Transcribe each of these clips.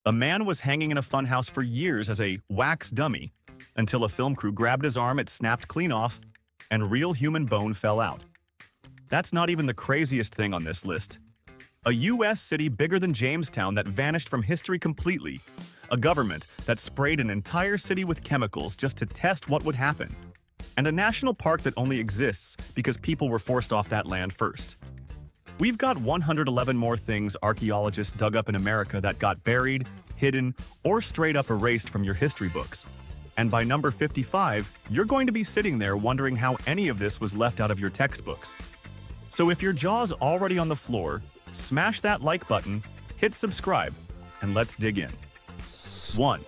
A man was hanging in a funhouse for years as a wax dummy until a film crew grabbed his arm, it snapped clean off, and real human bone fell out. That's not even the craziest thing on this list. A US city bigger than Jamestown that vanished from history completely. A government that sprayed an entire city with chemicals just to test what would happen. And a national park that only exists because people were forced off that land first. We've got 111 more things archaeologists dug up in America that got buried, hidden, or straight up erased from your history books. And by number 55, you're going to be sitting there wondering how any of this was left out of your textbooks. So if your jaw's already on the floor, smash that like button, hit subscribe, and let's dig in. 1.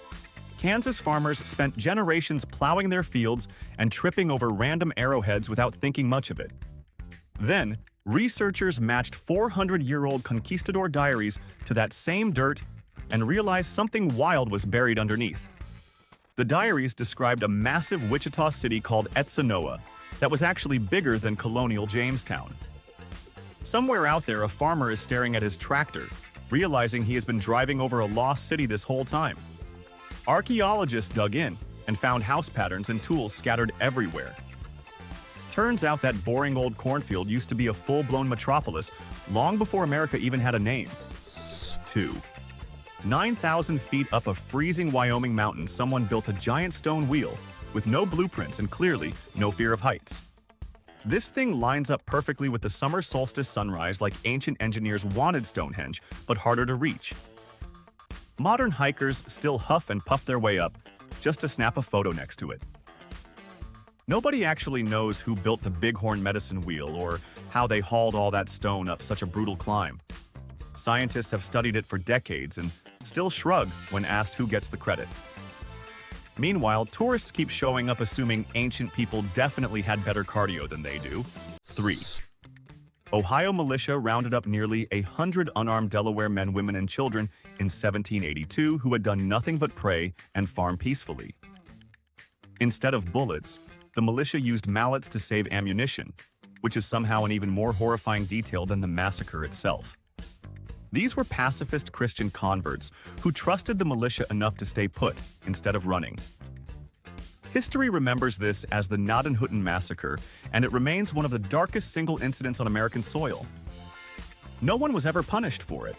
Kansas farmers spent generations plowing their fields and tripping over random arrowheads without thinking much of it. Then, researchers matched 400-year-old conquistador diaries to that same dirt and realized something wild was buried underneath. The diaries described a massive Wichita city called Etzanoa that was actually bigger than colonial Jamestown. Somewhere out there, a farmer is staring at his tractor, realizing he has been driving over a lost city this whole time. Archaeologists dug in and found house patterns and tools scattered everywhere. Turns out that boring old cornfield used to be a full-blown metropolis long before America even had a name. 2. 9,000 feet up a freezing Wyoming mountain, someone built a giant stone wheel with no blueprints and clearly no fear of heights. This thing lines up perfectly with the summer solstice sunrise like ancient engineers wanted Stonehenge, but harder to reach. Modern hikers still huff and puff their way up just to snap a photo next to it. Nobody actually knows who built the Bighorn medicine wheel or how they hauled all that stone up such a brutal climb. Scientists have studied it for decades and still shrug when asked who gets the credit. Meanwhile, tourists keep showing up assuming ancient people definitely had better cardio than they do. 3. Ohio militia rounded up nearly 100 unarmed Delaware men, women, and children in 1782 who had done nothing but pray and farm peacefully. Instead of bullets, the militia used mallets to save ammunition, which is somehow an even more horrifying detail than the massacre itself. These were pacifist Christian converts who trusted the militia enough to stay put instead of running. History remembers this as the Gnadenhutten Massacre, and it remains one of the darkest single incidents on American soil. No one was ever punished for it.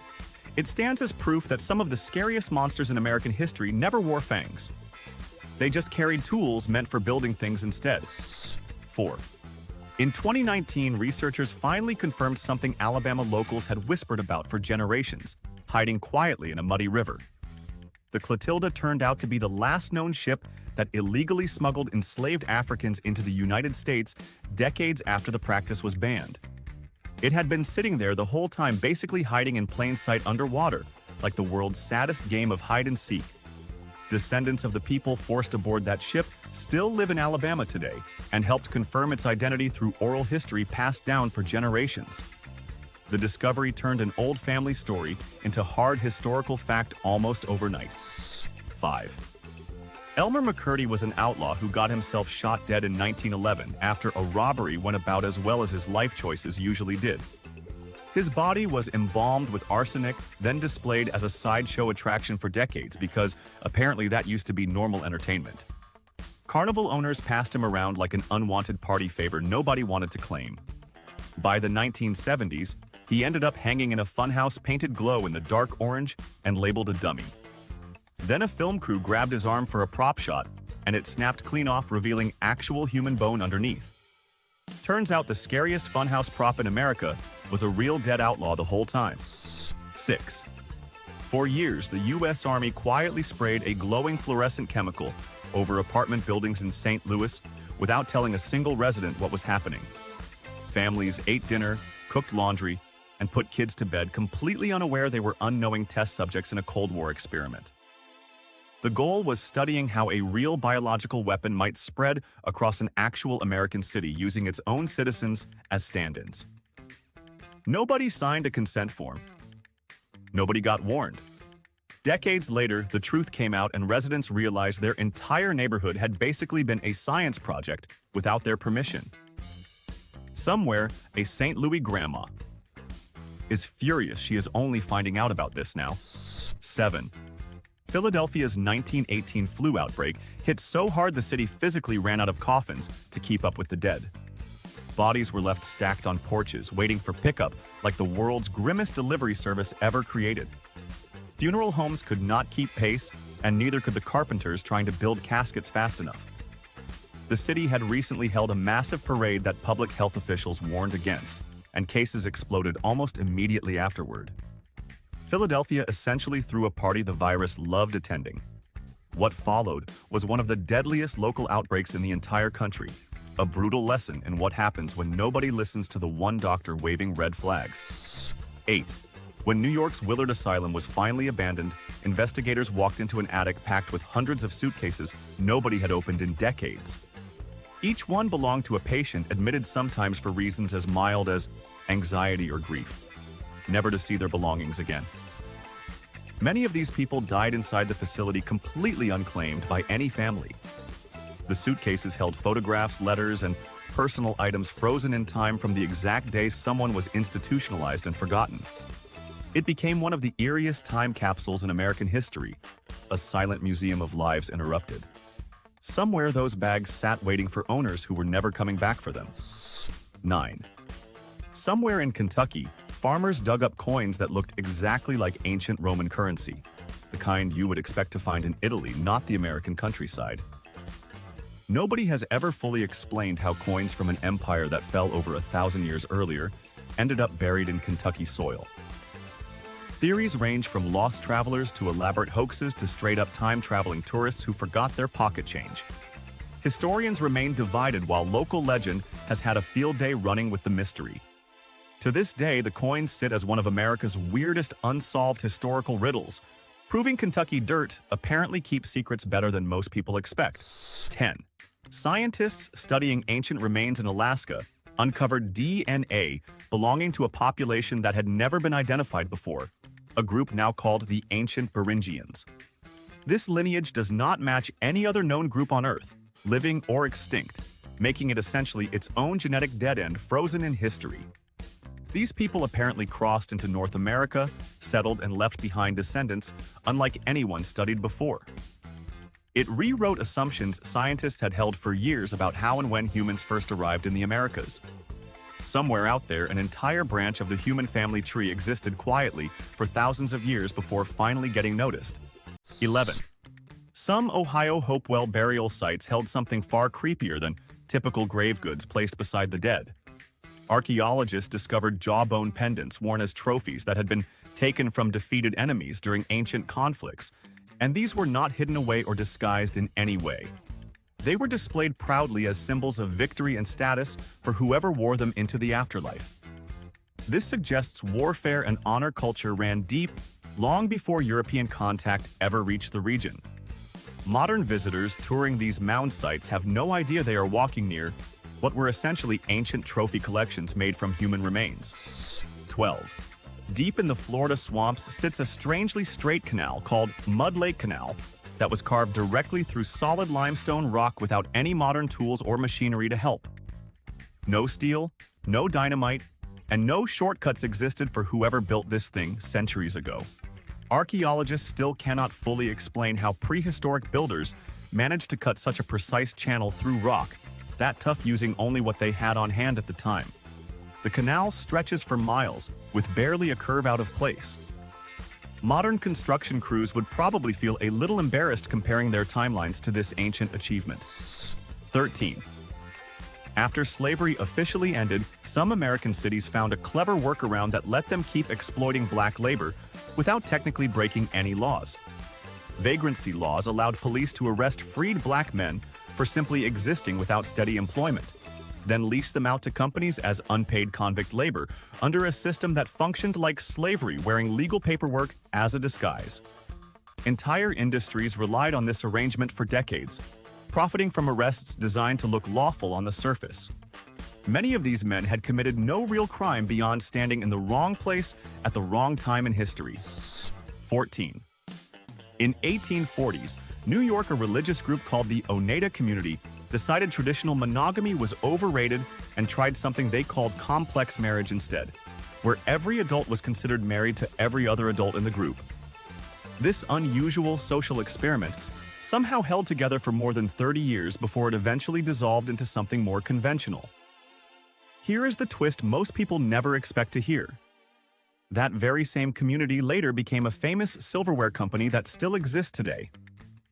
It stands as proof that some of the scariest monsters in American history never wore fangs. They just carried tools meant for building things instead. 4. In 2019, researchers finally confirmed something Alabama locals had whispered about for generations, hiding quietly in a muddy river. The Clotilda turned out to be the last known ship that illegally smuggled enslaved Africans into the United States decades after the practice was banned. It had been sitting there the whole time, basically hiding in plain sight underwater, like the world's saddest game of hide-and-seek. Descendants of the people forced aboard that ship still live in Alabama today and helped confirm its identity through oral history passed down for generations. The discovery turned an old family story into hard historical fact almost overnight. 5. Elmer McCurdy was an outlaw who got himself shot dead in 1911 after a robbery went about as well as his life choices usually did. His body was embalmed with arsenic, then displayed as a sideshow attraction for decades because apparently that used to be normal entertainment. Carnival owners passed him around like an unwanted party favor nobody wanted to claim. By the 1970s, he ended up hanging in a funhouse painted glow in the dark orange and labeled a dummy. Then a film crew grabbed his arm for a prop shot, and it snapped clean off, revealing actual human bone underneath. Turns out the scariest funhouse prop in America was a real dead outlaw the whole time. 6. For years, the U.S. Army quietly sprayed a glowing fluorescent chemical over apartment buildings in St. Louis without telling a single resident what was happening. Families ate dinner, cooked laundry, and put kids to bed completely unaware they were unknowing test subjects in a Cold War experiment. The goal was studying how a real biological weapon might spread across an actual American city using its own citizens as stand-ins. Nobody signed a consent form. Nobody got warned. Decades later, the truth came out and residents realized their entire neighborhood had basically been a science project without their permission. Somewhere, a St. Louis grandma is furious she is only finding out about this now. 7. Philadelphia's 1918 flu outbreak hit so hard the city physically ran out of coffins to keep up with the dead. Bodies were left stacked on porches, waiting for pickup like the world's grimmest delivery service ever created. Funeral homes could not keep pace, and neither could the carpenters trying to build caskets fast enough. The city had recently held a massive parade that public health officials warned against, and cases exploded almost immediately afterward. Philadelphia essentially threw a party the virus loved attending. What followed was one of the deadliest local outbreaks in the entire country, a brutal lesson in what happens when nobody listens to the one doctor waving red flags. 8. When New York's Willard Asylum was finally abandoned, investigators walked into an attic packed with hundreds of suitcases nobody had opened in decades. Each one belonged to a patient admitted sometimes for reasons as mild as anxiety or grief, never to see their belongings again. Many of these people died inside the facility completely unclaimed by any family. The suitcases held photographs, letters, and personal items frozen in time from the exact day someone was institutionalized and forgotten. It became one of the eeriest time capsules in American history, a silent museum of lives interrupted. Somewhere those bags sat waiting for owners who were never coming back for them. 9. Somewhere in Kentucky, farmers dug up coins that looked exactly like ancient Roman currency, the kind you would expect to find in Italy, not the American countryside. Nobody has ever fully explained how coins from an empire that fell over 1,000 years earlier ended up buried in Kentucky soil. Theories range from lost travelers to elaborate hoaxes to straight-up time-traveling tourists who forgot their pocket change. Historians remain divided while local legend has had a field day running with the mystery. To this day, the coins sit as one of America's weirdest unsolved historical riddles, proving Kentucky dirt apparently keeps secrets better than most people expect. 10. Scientists studying ancient remains in Alaska uncovered DNA belonging to a population that had never been identified before, a group now called the Ancient Beringians. This lineage does not match any other known group on Earth, living or extinct, making it essentially its own genetic dead end frozen in history. These people apparently crossed into North America, settled, and left behind descendants unlike anyone studied before. It rewrote assumptions scientists had held for years about how and when humans first arrived in the Americas. Somewhere out there, an entire branch of the human family tree existed quietly for thousands of years before finally getting noticed. 11. Some Ohio Hopewell burial sites held something far creepier than typical grave goods placed beside the dead. Archaeologists discovered jawbone pendants worn as trophies that had been taken from defeated enemies during ancient conflicts, and these were not hidden away or disguised in any way. They were displayed proudly as symbols of victory and status for whoever wore them into the afterlife. This suggests warfare and honor culture ran deep long before European contact ever reached the region. Modern visitors touring these mound sites have no idea they are walking near what were essentially ancient trophy collections made from human remains. 12. Deep in the Florida swamps sits a strangely straight canal called Mud Lake Canal that was carved directly through solid limestone rock without any modern tools or machinery to help. No steel, no dynamite, and no shortcuts existed for whoever built this thing centuries ago. Archaeologists still cannot fully explain how prehistoric builders managed to cut such a precise channel through rock, that tough using only what they had on hand at the time. The canal stretches for miles, with barely a curve out of place. Modern construction crews would probably feel a little embarrassed comparing their timelines to this ancient achievement. 13. After slavery officially ended, some American cities found a clever workaround that let them keep exploiting black labor without technically breaking any laws. Vagrancy laws allowed police to arrest freed black men for simply existing without steady employment, then lease them out to companies as unpaid convict labor under a system that functioned like slavery, wearing legal paperwork as a disguise. Entire industries relied on this arrangement for decades, profiting from arrests designed to look lawful on the surface. Many of these men had committed no real crime beyond standing in the wrong place at the wrong time in history. 14. In 1840s, New York, a religious group called the Oneida Community, decided traditional monogamy was overrated and tried something they called complex marriage instead, where every adult was considered married to every other adult in the group. This unusual social experiment somehow held together for more than 30 years before it eventually dissolved into something more conventional. Here is the twist most people never expect to hear. That very same community later became a famous silverware company that still exists today.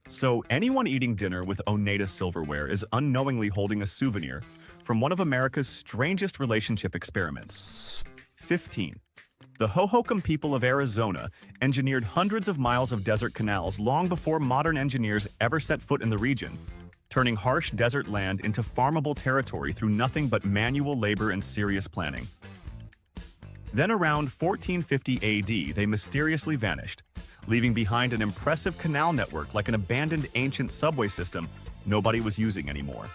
So anyone eating dinner with Oneida silverware is unknowingly holding a souvenir from one of America's strangest relationship experiments. 15. The Hohokam people of Arizona engineered hundreds of miles of desert canals long before modern engineers ever set foot in the region, turning harsh desert land into farmable territory through nothing but manual labor and serious planning. Then around 1450 AD, they mysteriously vanished, leaving behind an impressive canal network like an abandoned ancient subway system nobody was using anymore.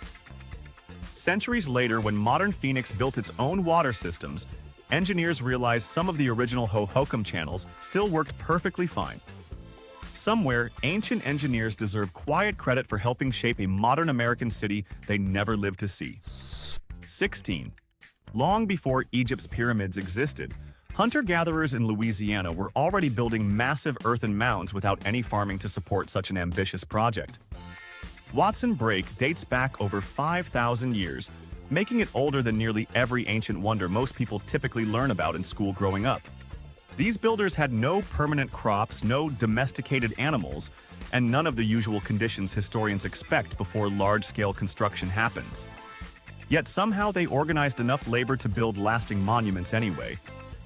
Centuries later, when modern Phoenix built its own water systems, engineers realized some of the original Hohokam channels still worked perfectly fine. Somewhere, ancient engineers deserve quiet credit for helping shape a modern American city they never lived to see. 16. Long before Egypt's pyramids existed, hunter-gatherers in Louisiana were already building massive earthen mounds without any farming to support such an ambitious project. Watson Brake dates back over 5,000 years, making it older than nearly every ancient wonder most people typically learn about in school growing up. These builders had no permanent crops, no domesticated animals, and none of the usual conditions historians expect before large-scale construction happens. Yet somehow they organized enough labor to build lasting monuments anyway,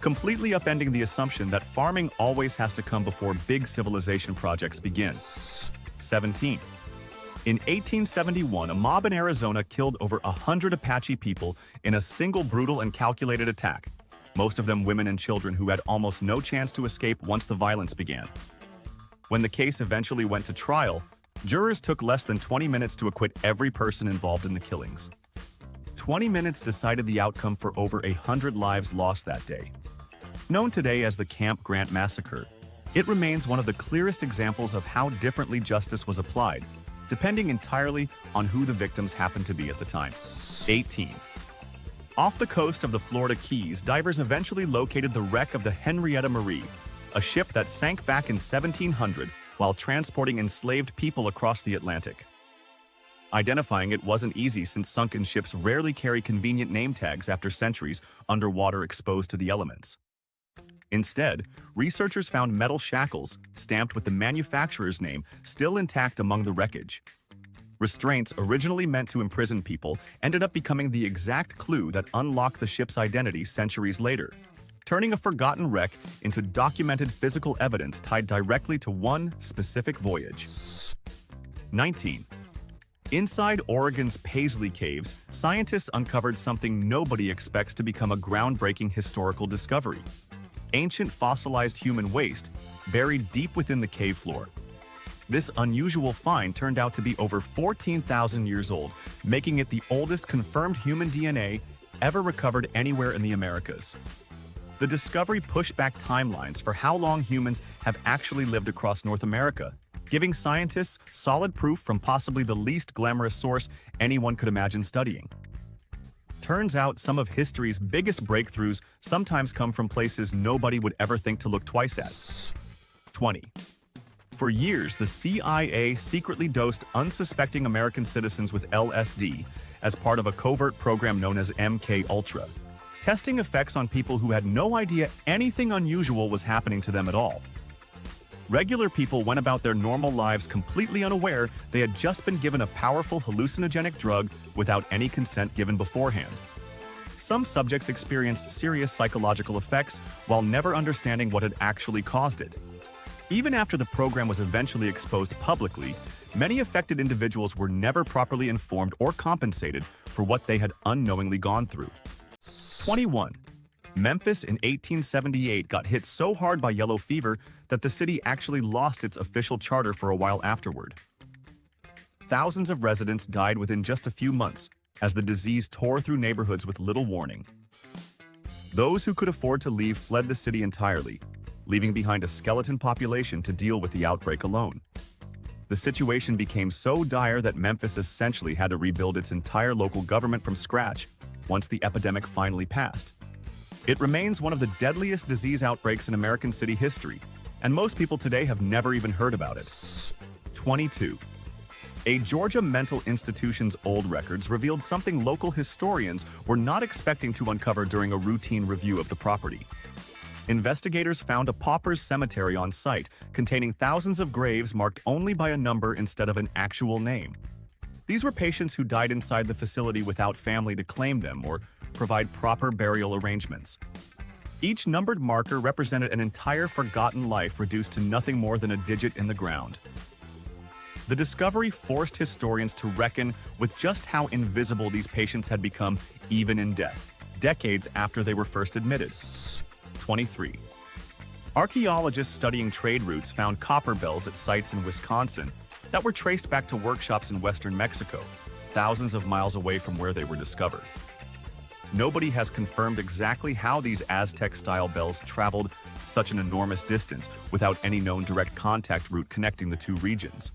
completely upending the assumption that farming always has to come before big civilization projects begin. 17. In 1871, a mob in Arizona killed over 100 Apache people in a single brutal and calculated attack, most of them women and children who had almost no chance to escape once the violence began. When the case eventually went to trial, jurors took less than 20 minutes to acquit every person involved in the killings. 20 minutes decided the outcome for over 100 lives lost that day. Known today as the Camp Grant Massacre, it remains one of the clearest examples of how differently justice was applied, depending entirely on who the victims happened to be at the time. 18. Off the coast of the Florida Keys, divers eventually located the wreck of the Henrietta Marie, a ship that sank back in 1700 while transporting enslaved people across the Atlantic. Identifying it wasn't easy since sunken ships rarely carry convenient name tags after centuries underwater exposed to the elements. Instead, researchers found metal shackles stamped with the manufacturer's name still intact among the wreckage. Restraints originally meant to imprison people ended up becoming the exact clue that unlocked the ship's identity centuries later, turning a forgotten wreck into documented physical evidence tied directly to one specific voyage. 19. Inside Oregon's Paisley Caves, scientists uncovered something nobody expects to become a groundbreaking historical discovery: ancient fossilized human waste buried deep within the cave floor. This unusual find turned out to be over 14,000 years old, making it the oldest confirmed human DNA ever recovered anywhere in the Americas. The discovery pushed back timelines for how long humans have actually lived across North America, giving scientists solid proof from possibly the least glamorous source anyone could imagine studying. Turns out some of history's biggest breakthroughs sometimes come from places nobody would ever think to look twice at. 20. For years, the CIA secretly dosed unsuspecting American citizens with LSD as part of a covert program known as MK-Ultra, testing effects on people who had no idea anything unusual was happening to them at all. Regular people went about their normal lives completely unaware they had just been given a powerful hallucinogenic drug without any consent given beforehand. Some subjects experienced serious psychological effects while never understanding what had actually caused it. Even after the program was eventually exposed publicly, many affected individuals were never properly informed or compensated for what they had unknowingly gone through. 21. Memphis in 1878 got hit so hard by yellow fever that the city actually lost its official charter for a while afterward. Thousands of residents died within just a few months as the disease tore through neighborhoods with little warning. Those who could afford to leave fled the city entirely, leaving behind a skeleton population to deal with the outbreak alone. The situation became so dire that Memphis essentially had to rebuild its entire local government from scratch once the epidemic finally passed. It remains one of the deadliest disease outbreaks in American city history, and most people today have never even heard about it. 22. A Georgia mental institution's old records revealed something local historians were not expecting to uncover during a routine review of the property. Investigators found a pauper's cemetery on site containing thousands of graves marked only by a number instead of an actual name. These were patients who died inside the facility without family to claim them or provide proper burial arrangements. Each numbered marker represented an entire forgotten life reduced to nothing more than a digit in the ground. The discovery forced historians to reckon with just how invisible these patients had become even in death, decades after they were first admitted. 23. Archaeologists studying trade routes found copper bells at sites in Wisconsin that were traced back to workshops in western Mexico, thousands of miles away from where they were discovered. Nobody has confirmed exactly how these Aztec-style bells traveled such an enormous distance without any known direct contact route connecting the two regions.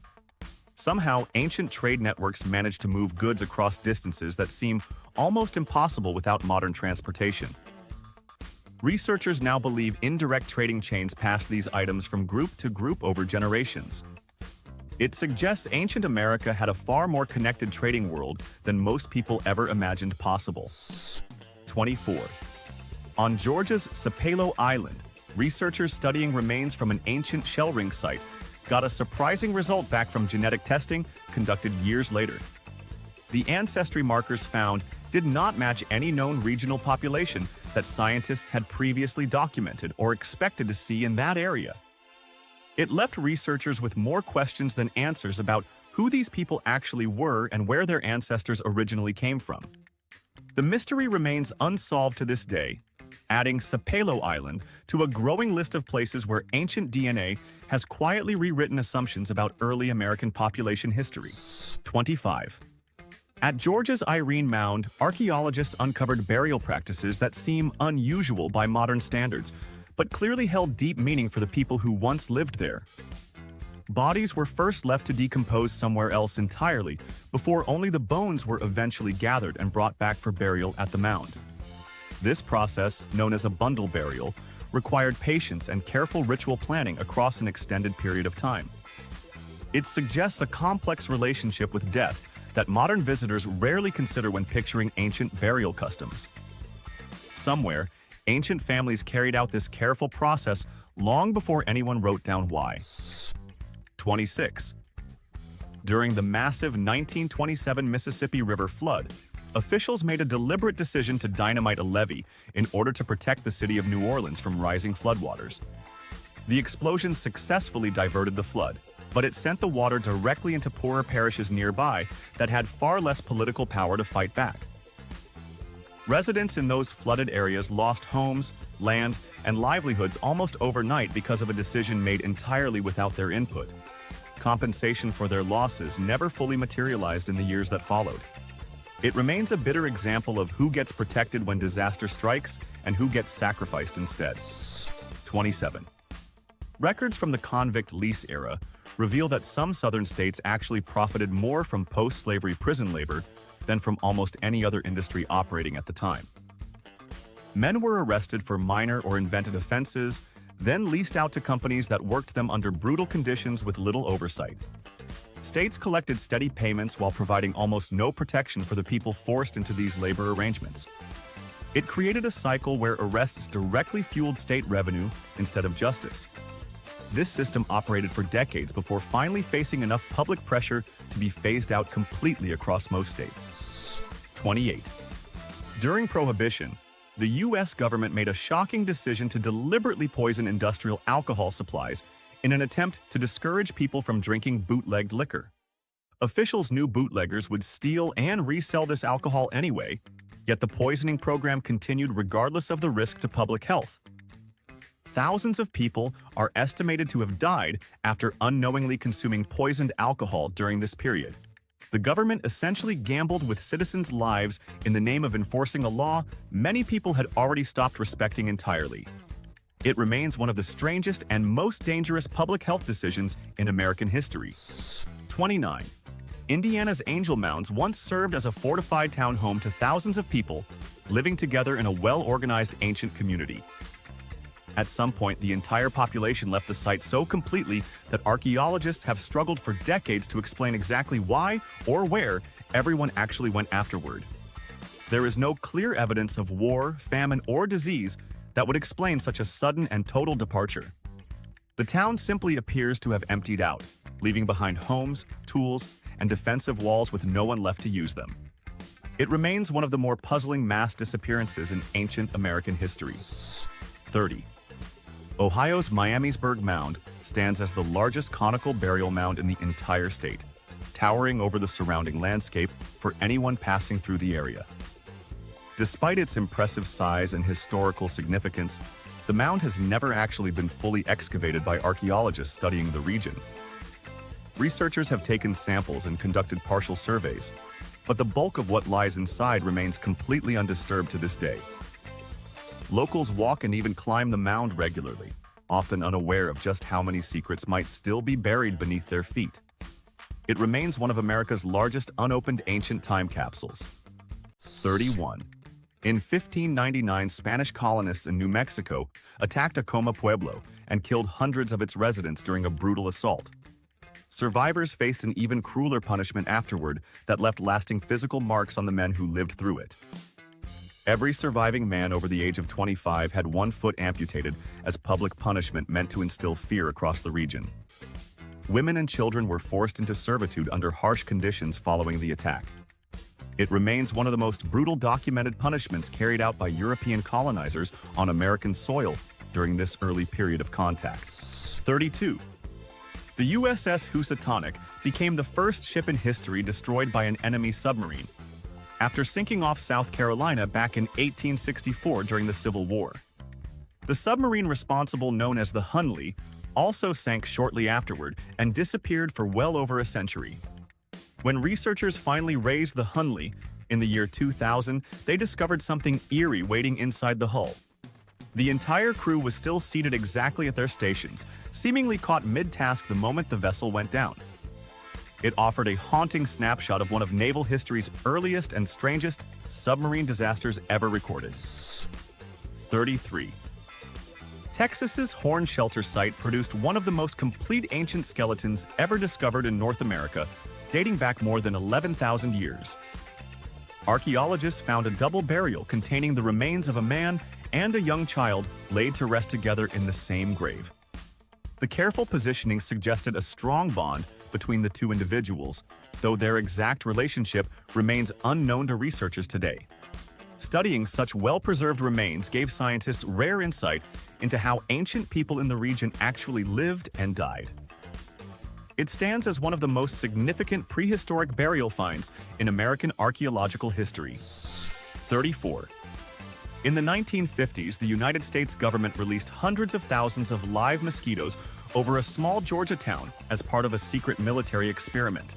Somehow, ancient trade networks managed to move goods across distances that seem almost impossible without modern transportation. Researchers now believe indirect trading chains passed these items from group to group over generations. It suggests ancient America had a far more connected trading world than most people ever imagined possible. 24. On Georgia's Sapelo Island, researchers studying remains from an ancient shell ring site got a surprising result back from genetic testing conducted years later. The ancestry markers found did not match any known regional population that scientists had previously documented or expected to see in that area. It left researchers with more questions than answers about who these people actually were and where their ancestors originally came from. The mystery remains unsolved to this day, adding Sapelo Island to a growing list of places where ancient DNA has quietly rewritten assumptions about early American population history. 25. At Georgia's Irene Mound, archaeologists uncovered burial practices that seem unusual by modern standards, but clearly held deep meaning for the people who once lived there. Bodies were first left to decompose somewhere else entirely, before only the bones were eventually gathered and brought back for burial at the mound. This process, known as a bundle burial, required patience and careful ritual planning across an extended period of time. It suggests a complex relationship with death that modern visitors rarely consider when picturing ancient burial customs. Somewhere, ancient families carried out this careful process long before anyone wrote down why. 26. During the massive 1927 Mississippi River flood, officials made a deliberate decision to dynamite a levee in order to protect the city of New Orleans from rising floodwaters. The explosion successfully diverted the flood, but it sent the water directly into poorer parishes nearby that had far less political power to fight back. Residents in those flooded areas lost homes, land, and livelihoods almost overnight because of a decision made entirely without their input. Compensation for their losses never fully materialized in the years that followed. It remains a bitter example of who gets protected when disaster strikes and who gets sacrificed instead. 27. Records from the convict lease era reveal that some southern states actually profited more from post-slavery prison labor than from almost any other industry operating at the time. Men were arrested for minor or invented offenses, then leased out to companies that worked them under brutal conditions with little oversight. States collected steady payments while providing almost no protection for the people forced into these labor arrangements. It created a cycle where arrests directly fueled state revenue instead of justice. This system operated for decades before finally facing enough public pressure to be phased out completely across most states. 28. During Prohibition, the U.S. government made a shocking decision to deliberately poison industrial alcohol supplies in an attempt to discourage people from drinking bootlegged liquor. Officials knew bootleggers would steal and resell this alcohol anyway, yet the poisoning program continued regardless of the risk to public health. Thousands of people are estimated to have died after unknowingly consuming poisoned alcohol during this period. The government essentially gambled with citizens' lives in the name of enforcing a law many people had already stopped respecting entirely. It remains one of the strangest and most dangerous public health decisions in American history. 29. Indiana's Angel Mounds once served as a fortified town home to thousands of people living together in a well-organized ancient community. At some point, the entire population left the site so completely that archaeologists have struggled for decades to explain exactly why or where everyone actually went afterward. There is no clear evidence of war, famine, or disease that would explain such a sudden and total departure. The town simply appears to have emptied out, leaving behind homes, tools, and defensive walls with no one left to use them. It remains one of the more puzzling mass disappearances in ancient American history. 30. Ohio's Miamisburg Mound stands as the largest conical burial mound in the entire state, towering over the surrounding landscape for anyone passing through the area. Despite its impressive size and historical significance, the mound has never actually been fully excavated by archaeologists studying the region. Researchers have taken samples and conducted partial surveys, but the bulk of what lies inside remains completely undisturbed to this day. Locals walk and even climb the mound regularly, often unaware of just how many secrets might still be buried beneath their feet. It remains one of America's largest unopened ancient time capsules. 31. In 1599, Spanish colonists in New Mexico attacked Acoma Pueblo and killed hundreds of its residents during a brutal assault. Survivors faced an even crueler punishment afterward that left lasting physical marks on the men who lived through it. Every surviving man over the age of 25 had one foot amputated as public punishment meant to instill fear across the region. Women and children were forced into servitude under harsh conditions following the attack. It remains one of the most brutal documented punishments carried out by European colonizers on American soil during this early period of contact. 32. The USS Housatonic became the first ship in history destroyed by an enemy submarine, after sinking off South Carolina back in 1864 during the Civil War. The submarine responsible, known as the Hunley, also sank shortly afterward and disappeared for well over a century. When researchers finally raised the Hunley in the year 2000, they discovered something eerie waiting inside the hull. The entire crew was still seated exactly at their stations, seemingly caught mid-task the moment the vessel went down. It offered a haunting snapshot of one of naval history's earliest and strangest submarine disasters ever recorded. 33. Texas's Horn Shelter site produced one of the most complete ancient skeletons ever discovered in North America, dating back more than 11,000 years. Archaeologists found a double burial containing the remains of a man and a young child laid to rest together in the same grave. The careful positioning suggested a strong bond between the two individuals, though their exact relationship remains unknown to researchers today. Studying such well-preserved remains gave scientists rare insight into how ancient people in the region actually lived and died. It stands as one of the most significant prehistoric burial finds in American archaeological history. 34. In the 1950s, the United States government released hundreds of thousands of live mosquitoes over a small Georgia town as part of a secret military experiment.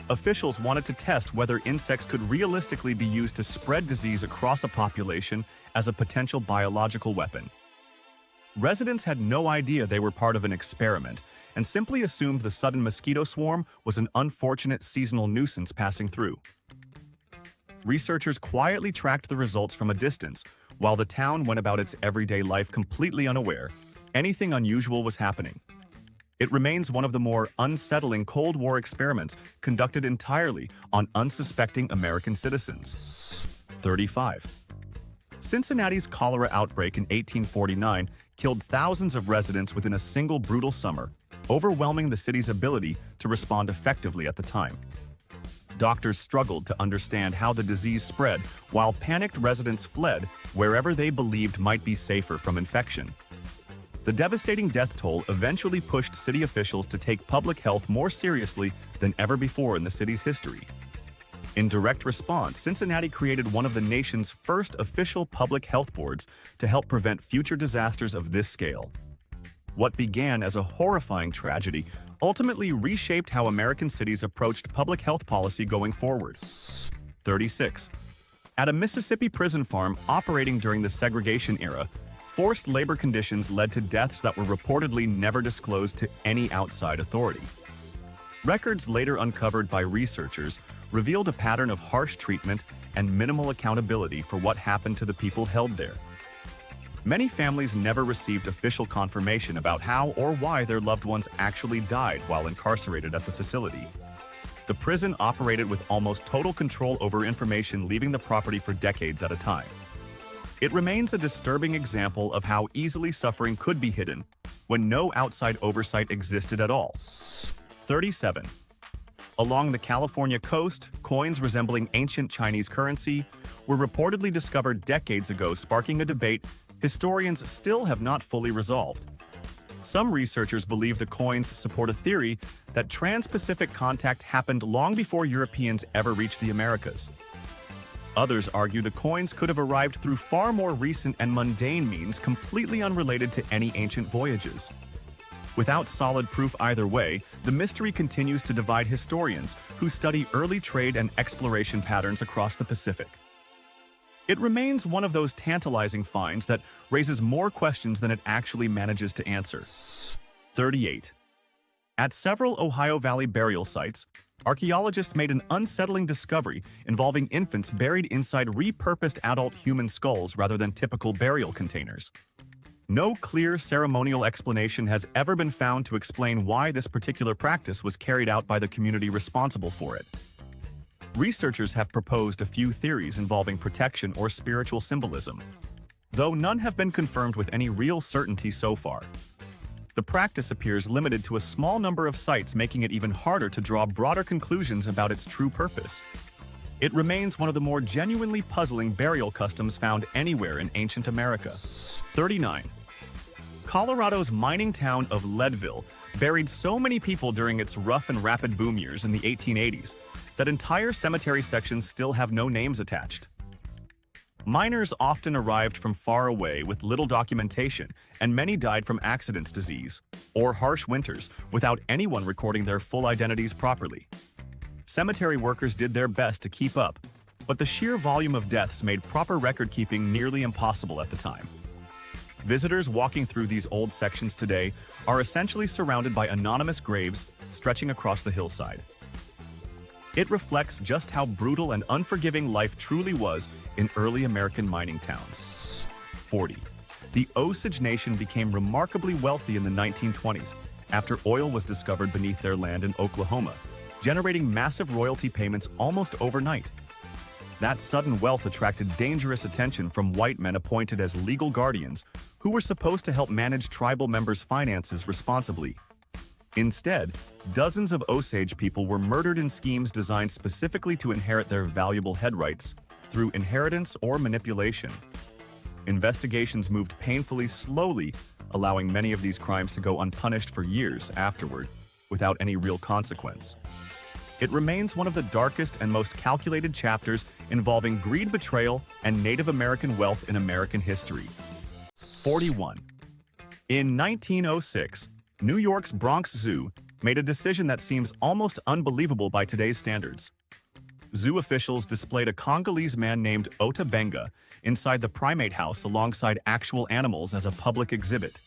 Officials wanted to test whether insects could realistically be used to spread disease across a population as a potential biological weapon. Residents had no idea they were part of an experiment and simply assumed the sudden mosquito swarm was an unfortunate seasonal nuisance passing through. Researchers quietly tracked the results from a distance, while the town went about its everyday life completely unaware anything unusual was happening. It remains one of the more unsettling Cold War experiments conducted entirely on unsuspecting American citizens. 35. Cincinnati's cholera outbreak in 1849 killed thousands of residents within a single brutal summer, overwhelming the city's ability to respond effectively at the time. Doctors struggled to understand how the disease spread, while panicked residents fled wherever they believed might be safer from infection. The devastating death toll eventually pushed city officials to take public health more seriously than ever before in the city's history. In direct response, Cincinnati created one of the nation's first official public health boards to help prevent future disasters of this scale. What began as a horrifying tragedy ultimately reshaped how American cities approached public health policy going forward. 36. At a Mississippi prison farm operating during the segregation era, forced labor conditions led to deaths that were reportedly never disclosed to any outside authority. Records later uncovered by researchers revealed a pattern of harsh treatment and minimal accountability for what happened to the people held there. Many families never received official confirmation about how or why their loved ones actually died while incarcerated at the facility. The prison operated with almost total control over information leaving the property for decades at a time. It remains a disturbing example of how easily suffering could be hidden when no outside oversight existed at all. 37. Along the California coast, coins resembling ancient Chinese currency were reportedly discovered decades ago, sparking a debate historians still have not fully resolved. Some researchers believe the coins support a theory that trans-Pacific contact happened long before Europeans ever reached the Americas. Others argue the coins could have arrived through far more recent and mundane means completely unrelated to any ancient voyages. Without solid proof either way, the mystery continues to divide historians who study early trade and exploration patterns across the Pacific. It remains one of those tantalizing finds that raises more questions than it actually manages to answer. 38. At several Ohio Valley burial sites, archaeologists made an unsettling discovery involving infants buried inside repurposed adult human skulls rather than typical burial containers. No clear ceremonial explanation has ever been found to explain why this particular practice was carried out by the community responsible for it. Researchers have proposed a few theories involving protection or spiritual symbolism, though none have been confirmed with any real certainty so far. The practice appears limited to a small number of sites, making it even harder to draw broader conclusions about its true purpose. It remains one of the more genuinely puzzling burial customs found anywhere in ancient America. 39. Colorado's mining town of Leadville buried so many people during its rough and rapid boom years in the 1880s that entire cemetery sections still have no names attached. Miners often arrived from far away with little documentation, and many died from accidents, disease, or harsh winters without anyone recording their full identities properly. Cemetery workers did their best to keep up, but the sheer volume of deaths made proper record-keeping nearly impossible at the time. Visitors walking through these old sections today are essentially surrounded by anonymous graves stretching across the hillside. It reflects just how brutal and unforgiving life truly was in early American mining towns. 40. The Osage Nation became remarkably wealthy in the 1920s after oil was discovered beneath their land in Oklahoma, generating massive royalty payments almost overnight. That sudden wealth attracted dangerous attention from white men appointed as legal guardians who were supposed to help manage tribal members' finances responsibly. Instead, dozens of Osage people were murdered in schemes designed specifically to inherit their valuable head rights through inheritance or manipulation. Investigations moved painfully slowly, allowing many of these crimes to go unpunished for years afterward, without any real consequence. It remains one of the darkest and most calculated chapters involving greed, betrayal, and Native American wealth in American history. 41. In 1906, New York's Bronx Zoo made a decision that seems almost unbelievable by today's standards. Zoo officials displayed a Congolese man named Ota Benga inside the primate house alongside actual animals as a public exhibit.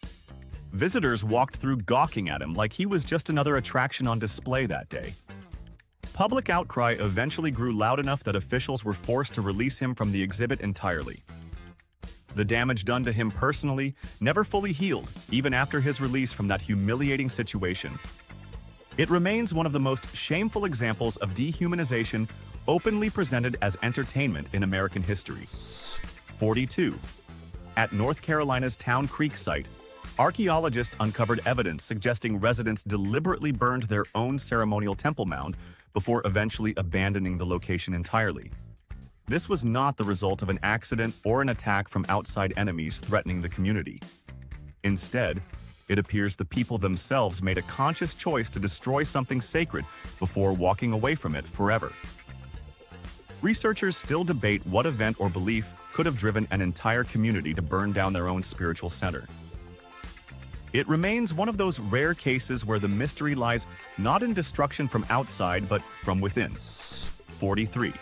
Visitors walked through gawking at him like he was just another attraction on display that day. Public outcry eventually grew loud enough that officials were forced to release him from the exhibit entirely. The damage done to him personally never fully healed, even after his release from that humiliating situation. It remains one of the most shameful examples of dehumanization openly presented as entertainment in American history. 42. At North Carolina's Town Creek site, archaeologists uncovered evidence suggesting residents deliberately burned their own ceremonial temple mound before eventually abandoning the location entirely. This was not the result of an accident or an attack from outside enemies threatening the community. Instead, it appears the people themselves made a conscious choice to destroy something sacred before walking away from it forever. Researchers still debate what event or belief could have driven an entire community to burn down their own spiritual center. It remains one of those rare cases where the mystery lies not in destruction from outside, but from within. 43.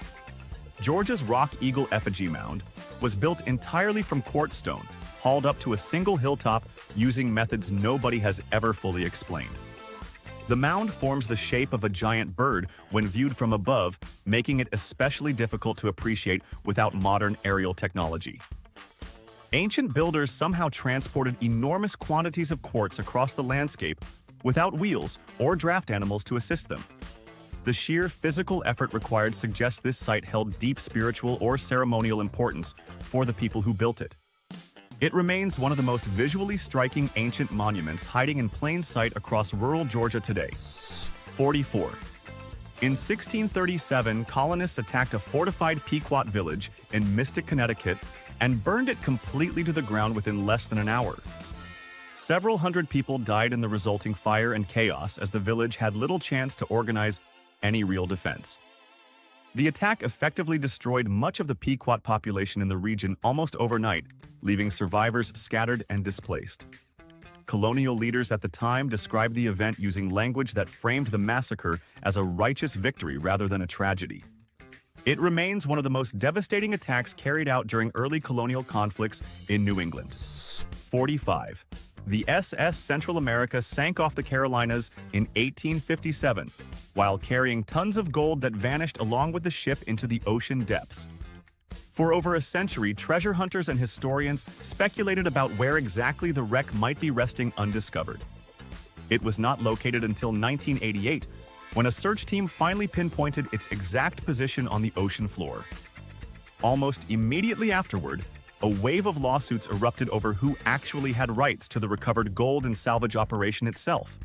Georgia's Rock Eagle effigy mound was built entirely from quartz stone, hauled up to a single hilltop using methods nobody has ever fully explained. The mound forms the shape of a giant bird when viewed from above, making it especially difficult to appreciate without modern aerial technology. Ancient builders somehow transported enormous quantities of quartz across the landscape without wheels or draft animals to assist them. The sheer physical effort required suggests this site held deep spiritual or ceremonial importance for the people who built it. It remains one of the most visually striking ancient monuments hiding in plain sight across rural Georgia today. 44. In 1637, colonists attacked a fortified Pequot village in Mystic, Connecticut, and burned it completely to the ground within less than an hour. Several hundred people died in the resulting fire and chaos as the village had little chance to organize any real defense. The attack effectively destroyed much of the Pequot population in the region almost overnight, leaving survivors scattered and displaced. Colonial leaders at the time described the event using language that framed the massacre as a righteous victory rather than a tragedy. It remains one of the most devastating attacks carried out during early colonial conflicts in New England. 45. The SS Central America sank off the Carolinas in 1857, while carrying tons of gold that vanished along with the ship into the ocean depths. For over a century, treasure hunters and historians speculated about where exactly the wreck might be resting undiscovered. It was not located until 1988, when a search team finally pinpointed its exact position on the ocean floor. Almost immediately afterward, a wave of lawsuits erupted over who actually had rights to the recovered gold and salvage operation itself.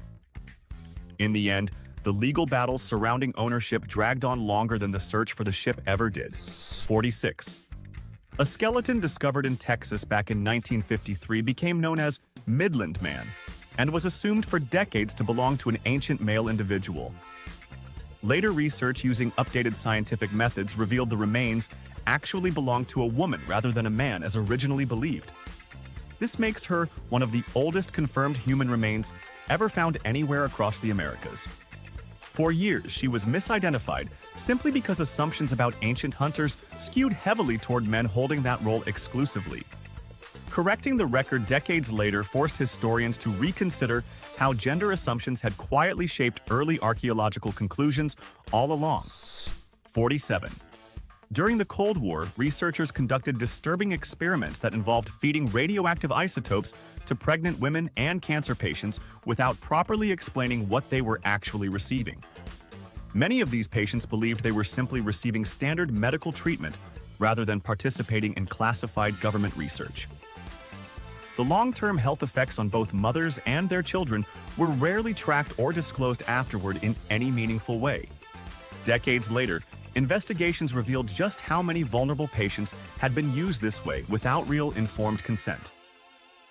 In the end, the legal battles surrounding ownership dragged on longer than the search for the ship ever did. 46. A skeleton discovered in Texas back in 1953 became known as Midland Man and was assumed for decades to belong to an ancient male individual. Later research using updated scientific methods revealed the remains actually belonged to a woman rather than a man as originally believed. This makes her one of the oldest confirmed human remains ever found anywhere across the Americas. For years, she was misidentified simply because assumptions about ancient hunters skewed heavily toward men holding that role exclusively. Correcting the record decades later forced historians to reconsider how gender assumptions had quietly shaped early archaeological conclusions all along. 47. During the Cold War, researchers conducted disturbing experiments that involved feeding radioactive isotopes to pregnant women and cancer patients without properly explaining what they were actually receiving. Many of these patients believed they were simply receiving standard medical treatment rather than participating in classified government research. The long-term health effects on both mothers and their children were rarely tracked or disclosed afterward in any meaningful way. Decades later, investigations revealed just how many vulnerable patients had been used this way without real informed consent.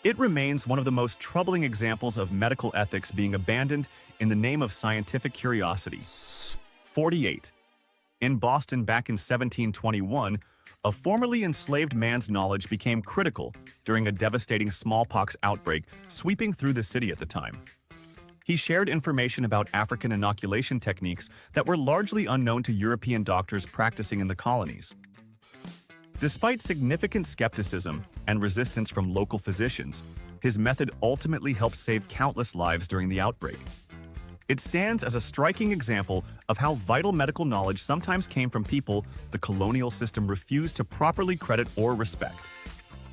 It remains one of the most troubling examples of medical ethics being abandoned in the name of scientific curiosity. 48. In Boston back in 1721, a formerly enslaved man's knowledge became critical during a devastating smallpox outbreak sweeping through the city at the time. He shared information about African inoculation techniques that were largely unknown to European doctors practicing in the colonies. Despite significant skepticism and resistance from local physicians, his method ultimately helped save countless lives during the outbreak. It stands as a striking example of how vital medical knowledge sometimes came from people the colonial system refused to properly credit or respect.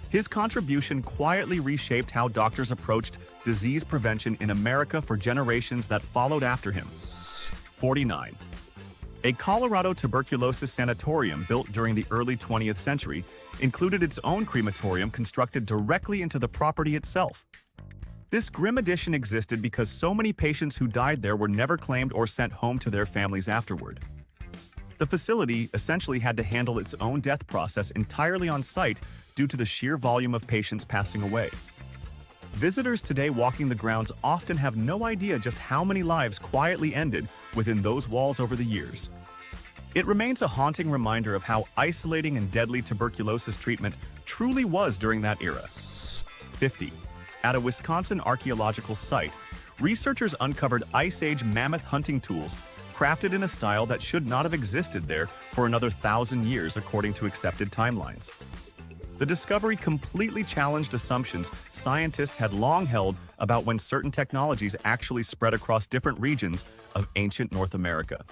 His contribution quietly reshaped how doctors approached disease prevention in America for generations that followed after him. 49. A Colorado tuberculosis sanatorium built during the early 20th century included its own crematorium constructed directly into the property itself. This grim addition existed because so many patients who died there were never claimed or sent home to their families afterward. The facility essentially had to handle its own death process entirely on site due to the sheer volume of patients passing away. Visitors today walking the grounds often have no idea just how many lives quietly ended within those walls over the years. It remains a haunting reminder of how isolating and deadly tuberculosis treatment truly was during that era. 50. At a Wisconsin archaeological site, researchers uncovered Ice Age mammoth hunting tools crafted in a style that should not have existed there for another 1,000 years according to accepted timelines. The discovery completely challenged assumptions scientists had long held about when certain technologies actually spread across different regions of ancient North America.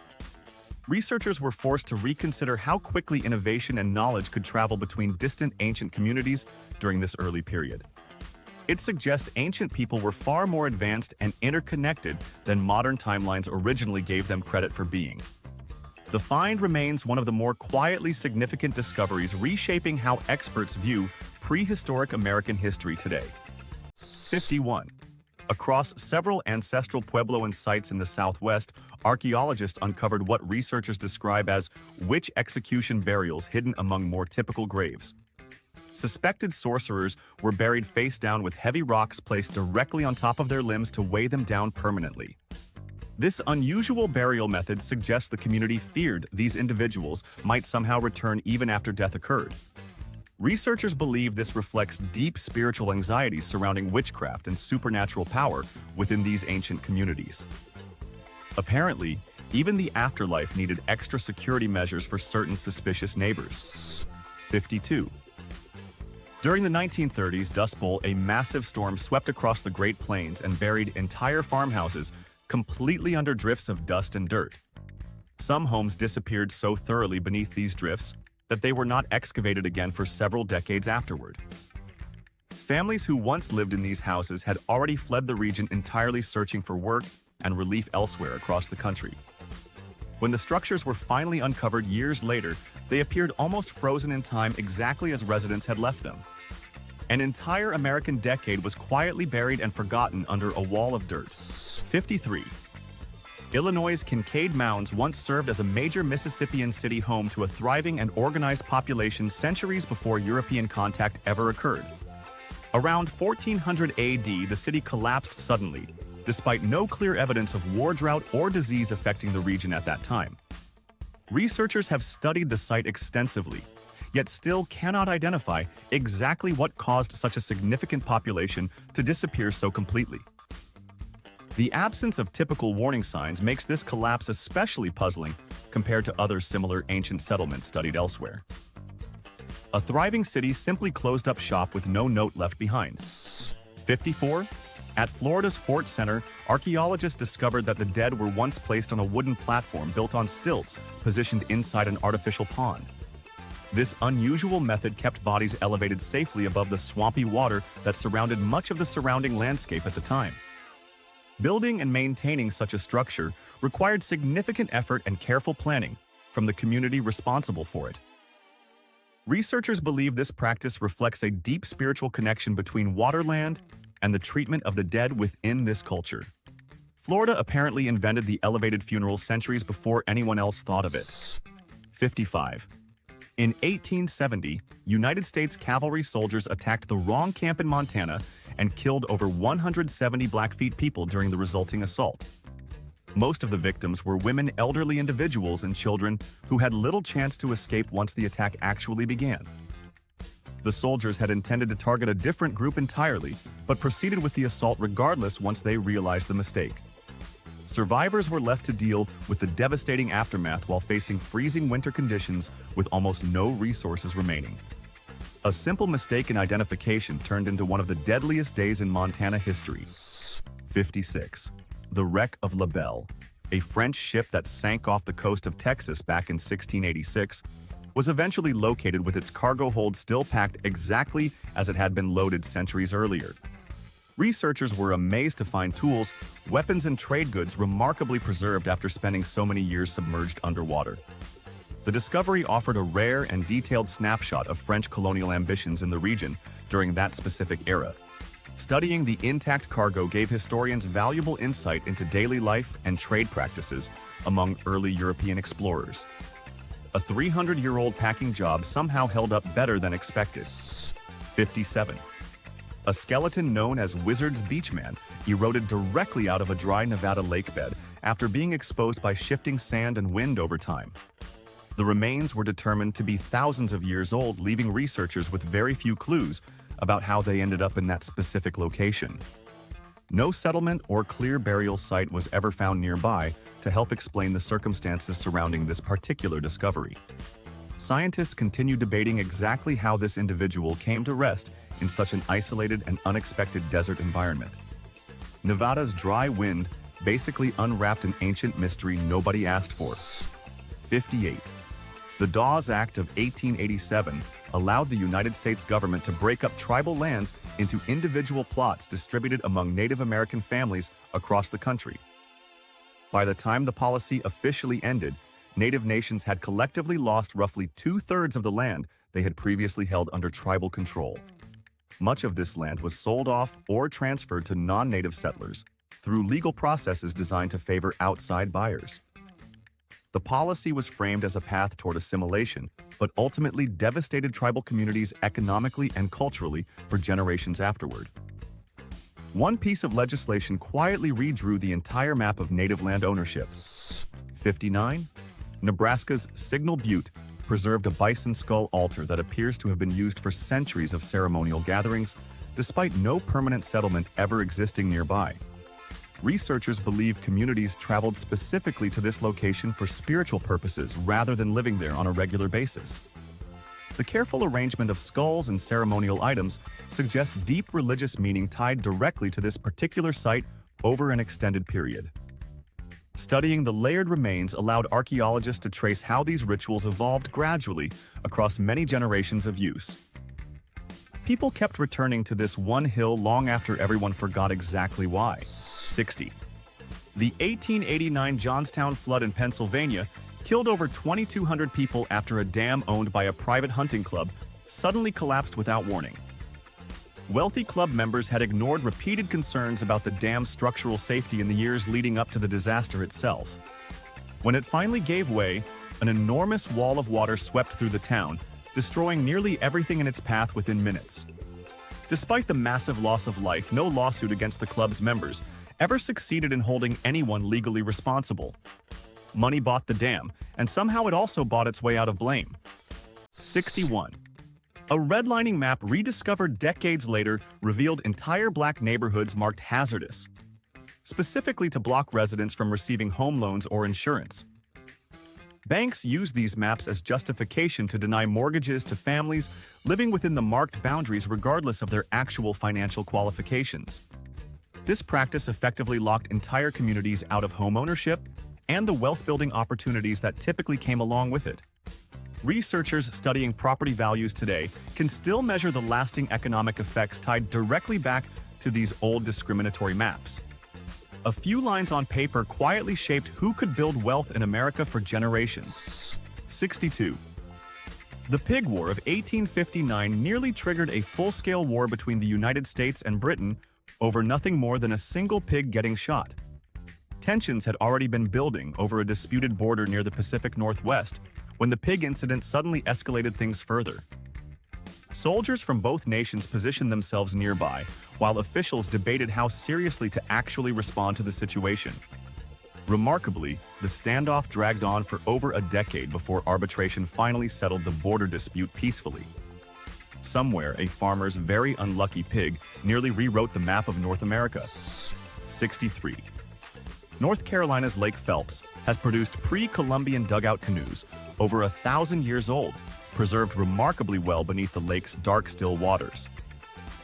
researchers were forced to reconsider how quickly innovation and knowledge could travel between distant ancient communities during this early period. It suggests ancient people were far more advanced and interconnected than modern timelines originally gave them credit for being. The find remains one of the more quietly significant discoveries reshaping how experts view prehistoric American history today. 51. Across several ancestral Puebloan sites in the Southwest, archaeologists uncovered what researchers describe as witch execution burials hidden among more typical graves. Suspected sorcerers were buried face down with heavy rocks placed directly on top of their limbs to weigh them down permanently. This unusual burial method suggests the community feared these individuals might somehow return even after death occurred. Researchers believe this reflects deep spiritual anxieties surrounding witchcraft and supernatural power within these ancient communities. Apparently, even the afterlife needed extra security measures for certain suspicious neighbors. 52. During the 1930s Dust Bowl, a massive storm swept across the Great Plains and buried entire farmhouses completely under drifts of dust and dirt. Some homes disappeared so thoroughly beneath these drifts that they were not excavated again for several decades afterward. Families who once lived in these houses had already fled the region entirely, searching for work and relief elsewhere across the country. When the structures were finally uncovered years later, they appeared almost frozen in time, exactly as residents had left them. An entire American decade was quietly buried and forgotten under a wall of dirt. 53. Illinois' Kincaid Mounds once served as a major Mississippian city home to a thriving and organized population centuries before European contact ever occurred. Around 1400 AD, the city collapsed suddenly, despite no clear evidence of war, drought, or disease affecting the region at that time. Researchers have studied the site extensively, yet still cannot identify exactly what caused such a significant population to disappear so completely. The absence of typical warning signs makes this collapse especially puzzling compared to other similar ancient settlements studied elsewhere. A thriving city simply closed up shop with no note left behind. 54. At Florida's Fort Center, archaeologists discovered that the dead were once placed on a wooden platform built on stilts positioned inside an artificial pond. This unusual method kept bodies elevated safely above the swampy water that surrounded much of the surrounding landscape at the time. Building and maintaining such a structure required significant effort and careful planning from the community responsible for it. Researchers believe this practice reflects a deep spiritual connection between waterland and the treatment of the dead within this culture. Florida apparently invented the elevated funeral centuries before anyone else thought of it. 55. In 1870, United States cavalry soldiers attacked the wrong camp in Montana and killed over 170 Blackfeet people during the resulting assault. Most of the victims were women, elderly individuals, and children who had little chance to escape once the attack actually began. The soldiers had intended to target a different group entirely, but proceeded with the assault regardless once they realized the mistake. Survivors were left to deal with the devastating aftermath while facing freezing winter conditions with almost no resources remaining. A simple mistake in identification turned into one of the deadliest days in Montana history. 56. The wreck of La Belle, a French ship that sank off the coast of Texas back in 1686, was eventually located with its cargo hold still packed exactly as it had been loaded centuries earlier. Researchers were amazed to find tools, weapons, and trade goods remarkably preserved after spending so many years submerged underwater. The discovery offered a rare and detailed snapshot of French colonial ambitions in the region during that specific era. Studying the intact cargo gave historians valuable insight into daily life and trade practices among early European explorers. A 300-year-old packing job somehow held up better than expected. 57. A skeleton known as Wizard's Beachman eroded directly out of a dry Nevada lake bed after being exposed by shifting sand and wind over time. The remains were determined to be thousands of years old, leaving researchers with very few clues about how they ended up in that specific location. No settlement or clear burial site was ever found nearby to help explain the circumstances surrounding this particular discovery. Scientists continue debating exactly how this individual came to rest in such an isolated and unexpected desert environment. Nevada's dry wind basically unwrapped an ancient mystery nobody asked for. 58. The Dawes Act of 1887 allowed the United States government to break up tribal lands into individual plots distributed among Native American families across the country. By the time the policy officially ended, Native nations had collectively lost roughly 2/3 of the land they had previously held under tribal control. Much of this land was sold off or transferred to non-Native settlers through legal processes designed to favor outside buyers. The policy was framed as a path toward assimilation, but ultimately devastated tribal communities economically and culturally for generations afterward. One piece of legislation quietly redrew the entire map of Native land ownership. 59. Nebraska's Signal Butte preserved a bison skull altar that appears to have been used for centuries of ceremonial gatherings, despite no permanent settlement ever existing nearby. Researchers believe communities traveled specifically to this location for spiritual purposes rather than living there on a regular basis. The careful arrangement of skulls and ceremonial items suggests deep religious meaning tied directly to this particular site over an extended period. Studying the layered remains allowed archaeologists to trace how these rituals evolved gradually across many generations of use. People kept returning to this one hill long after everyone forgot exactly why. 60. The 1889 Johnstown flood in Pennsylvania killed over 2,200 people after a dam owned by a private hunting club suddenly collapsed without warning. Wealthy club members had ignored repeated concerns about the dam's structural safety in the years leading up to the disaster itself. When it finally gave way, an enormous wall of water swept through the town, destroying nearly everything in its path within minutes. Despite the massive loss of life, no lawsuit against the club's members ever succeeded in holding anyone legally responsible. Money bought the dam, and somehow it also bought its way out of blame. 61. A redlining map rediscovered decades later revealed entire black neighborhoods marked hazardous, specifically to block residents from receiving home loans or insurance. Banks use these maps as justification to deny mortgages to families living within the marked boundaries regardless of their actual financial qualifications. This practice effectively locked entire communities out of home ownership and the wealth-building opportunities that typically came along with it. Researchers studying property values today can still measure the lasting economic effects tied directly back to these old discriminatory maps. A few lines on paper quietly shaped who could build wealth in America for generations. 62. The Pig War of 1859 nearly triggered a full-scale war between the United States and Britain over nothing more than a single pig getting shot. Tensions had already been building over a disputed border near the Pacific Northwest when the pig incident suddenly escalated things further. Soldiers from both nations positioned themselves nearby, while officials debated how seriously to actually respond to the situation. Remarkably, the standoff dragged on for over a decade before arbitration finally settled the border dispute peacefully. Somewhere, a farmer's very unlucky pig nearly rewrote the map of North America. 63. North Carolina's Lake Phelps has produced pre-Columbian dugout canoes, over 1,000 years old, preserved remarkably well beneath the lake's dark, still waters.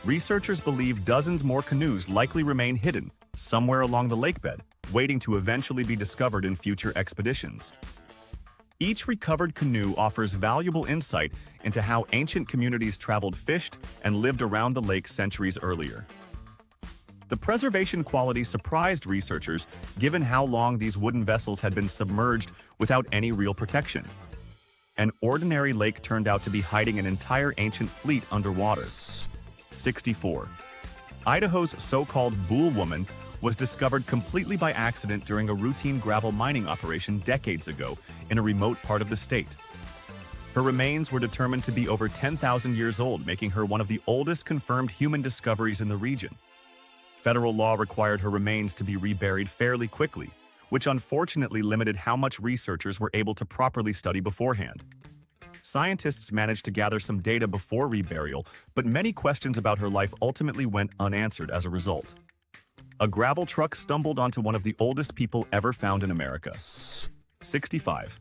Researchers believe dozens more canoes likely remain hidden somewhere along the lakebed, waiting to eventually be discovered in future expeditions. Each recovered canoe offers valuable insight into how ancient communities traveled, fished, and lived around the lake centuries earlier. The preservation quality surprised researchers given how long these wooden vessels had been submerged without any real protection. An ordinary lake turned out to be hiding an entire ancient fleet underwater. 64. Idaho's so-called Bull Woman was discovered completely by accident during a routine gravel mining operation decades ago in a remote part of the state. Her remains were determined to be over 10,000 years old, making her one of the oldest confirmed human discoveries in the region. Federal law required her remains to be reburied fairly quickly, which unfortunately limited how much researchers were able to properly study beforehand. Scientists managed to gather some data before reburial, but many questions about her life ultimately went unanswered as a result. A gravel truck stumbled onto one of the oldest people ever found in America. 65.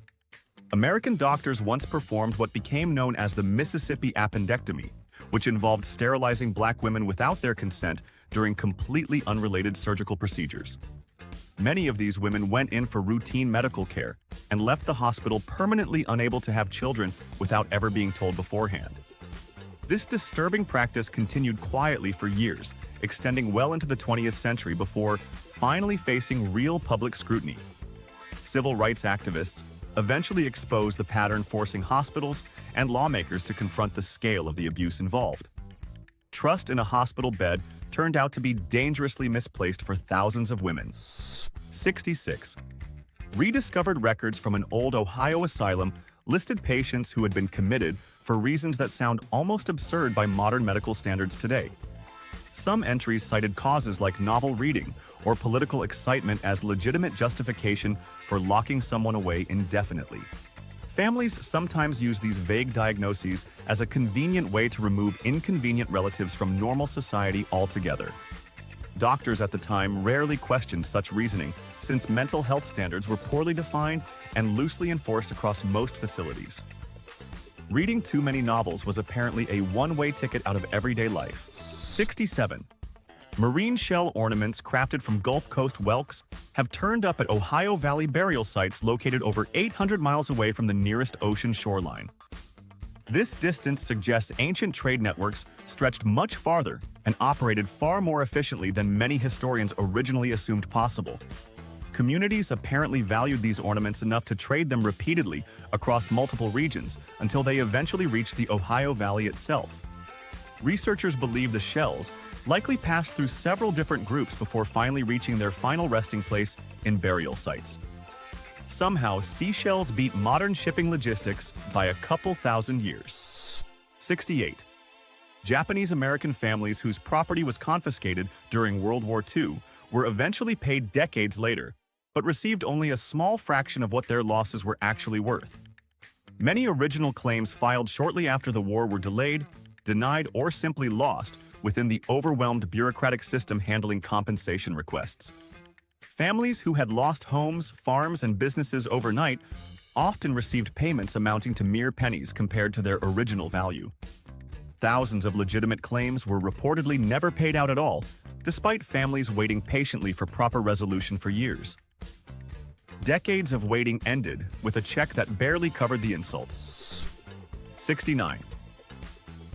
American doctors once performed what became known as the Mississippi appendectomy, which involved sterilizing black women without their consent during completely unrelated surgical procedures. Many of these women went in for routine medical care and left the hospital permanently unable to have children without ever being told beforehand. This disturbing practice continued quietly for years, extending well into the 20th century before finally facing real public scrutiny. Civil rights activists eventually exposed the pattern, forcing hospitals and lawmakers to confront the scale of the abuse involved. Trust in a hospital bed turned out to be dangerously misplaced for thousands of women. 66. Rediscovered records from an old Ohio asylum listed patients who had been committed for reasons that sound almost absurd by modern medical standards today. Some entries cited causes like novel reading or political excitement as legitimate justification for locking someone away indefinitely. Families sometimes use these vague diagnoses as a convenient way to remove inconvenient relatives from normal society altogether. Doctors at the time rarely questioned such reasoning, since mental health standards were poorly defined and loosely enforced across most facilities. Reading too many novels was apparently a one-way ticket out of everyday life. 67. Marine shell ornaments crafted from Gulf Coast whelks have turned up at Ohio Valley burial sites located over 800 miles away from the nearest ocean shoreline. This distance suggests ancient trade networks stretched much farther and operated far more efficiently than many historians originally assumed possible. Communities apparently valued these ornaments enough to trade them repeatedly across multiple regions until they eventually reached the Ohio Valley itself. Researchers believe the shells likely passed through several different groups before finally reaching their final resting place in burial sites. Somehow, seashells beat modern shipping logistics by a couple thousand years. 68. Japanese-American families whose property was confiscated during World War II were eventually paid decades later, but received only a small fraction of what their losses were actually worth. Many original claims filed shortly after the war were delayed, denied, or simply lost within the overwhelmed bureaucratic system handling compensation requests. Families who had lost homes, farms, and businesses overnight often received payments amounting to mere pennies compared to their original value. Thousands of legitimate claims were reportedly never paid out at all, despite families waiting patiently for proper resolution for years. Decades of waiting ended with a check that barely covered the insult. 69.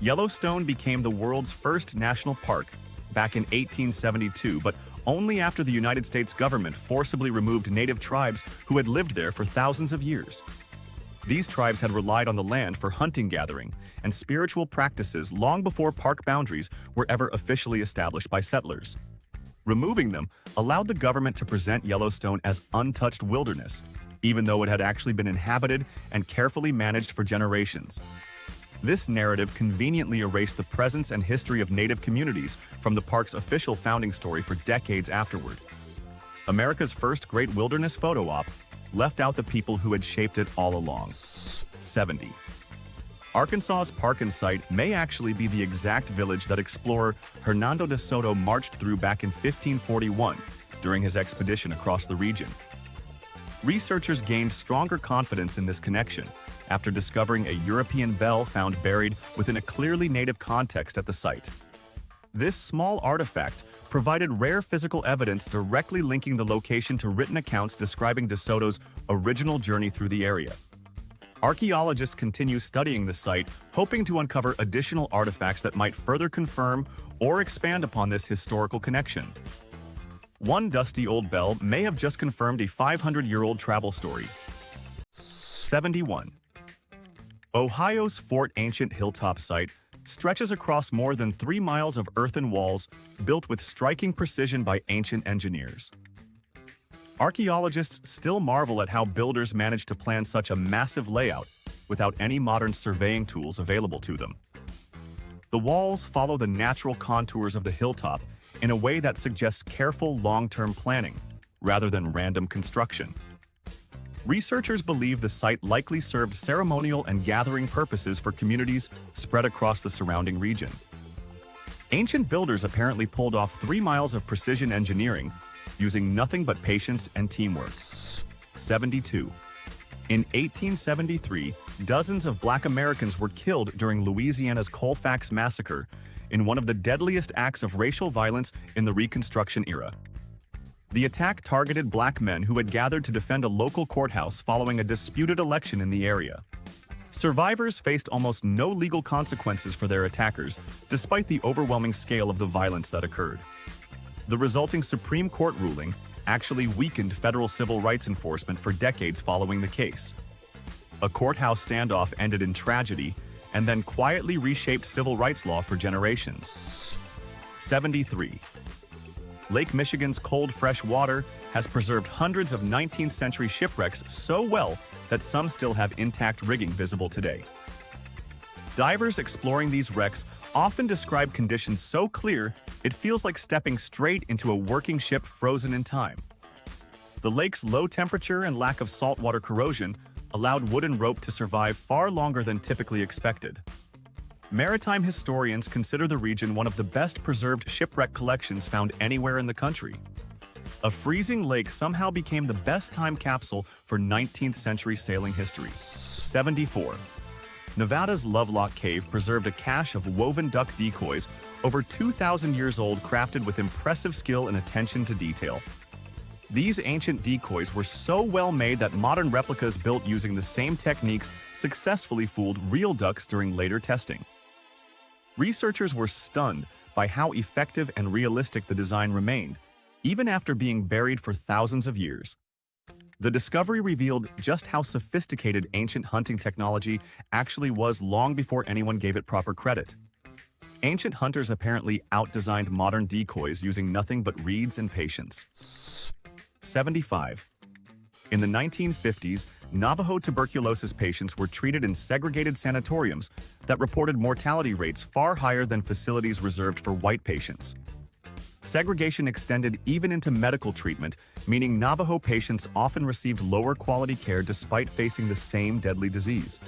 Yellowstone became the world's first national park back in 1872, but only after the United States government forcibly removed native tribes who had lived there for thousands of years. These tribes had relied on the land for hunting, gathering, and spiritual practices long before park boundaries were ever officially established by settlers. Removing them allowed the government to present Yellowstone as untouched wilderness, even though it had actually been inhabited and carefully managed for generations. This narrative conveniently erased the presence and history of native communities from the park's official founding story for decades afterward. America's first great wilderness photo op left out the people who had shaped it all along. 70. Arkansas's Park and Site may actually be the exact village that explorer Hernando de Soto marched through back in 1541 during his expedition across the region. Researchers gained stronger confidence in this connection after discovering a European bell found buried within a clearly native context at the site. This small artifact provided rare physical evidence directly linking the location to written accounts describing De Soto's original journey through the area. Archaeologists continue studying the site, hoping to uncover additional artifacts that might further confirm or expand upon this historical connection. One dusty old bell may have just confirmed a 500-year-old travel story. 71. Ohio's Fort Ancient Hilltop site stretches across more than 3 miles of earthen walls built with striking precision by ancient engineers. Archaeologists still marvel at how builders managed to plan such a massive layout without any modern surveying tools available to them. The walls follow the natural contours of the hilltop in a way that suggests careful long-term planning rather than random construction. Researchers believe the site likely served ceremonial and gathering purposes for communities spread across the surrounding region. Ancient builders apparently pulled off 3 miles of precision engineering using nothing but patience and teamwork. 72. In 1873, dozens of Black Americans were killed during Louisiana's Colfax massacre in one of the deadliest acts of racial violence in the Reconstruction era. The attack targeted black men who had gathered to defend a local courthouse following a disputed election in the area. Survivors faced almost no legal consequences for their attackers, despite the overwhelming scale of the violence that occurred. The resulting Supreme Court ruling actually weakened federal civil rights enforcement for decades following the case. A courthouse standoff ended in tragedy and then quietly reshaped civil rights law for generations. 73. Lake Michigan's cold, fresh water has preserved hundreds of 19th-century shipwrecks so well that some still have intact rigging visible today. Divers exploring these wrecks often describe conditions so clear it feels like stepping straight into a working ship frozen in time. The lake's low temperature and lack of saltwater corrosion allowed wooden rope to survive far longer than typically expected. Maritime historians consider the region one of the best preserved shipwreck collections found anywhere in the country. A freezing lake somehow became the best time capsule for 19th century sailing history. 74. Nevada's Lovelock Cave preserved a cache of woven duck decoys over 2,000 years old, crafted with impressive skill and attention to detail. These ancient decoys were so well made that modern replicas built using the same techniques successfully fooled real ducks during later testing. Researchers were stunned by how effective and realistic the design remained, even after being buried for thousands of years. The discovery revealed just how sophisticated ancient hunting technology actually was long before anyone gave it proper credit. Ancient hunters apparently outdesigned modern decoys using nothing but reeds and patience. 75. In the 1950s, Navajo tuberculosis patients were treated in segregated sanatoriums that reported mortality rates far higher than facilities reserved for white patients. Segregation extended even into medical treatment, meaning Navajo patients often received lower quality care despite facing the same deadly disease.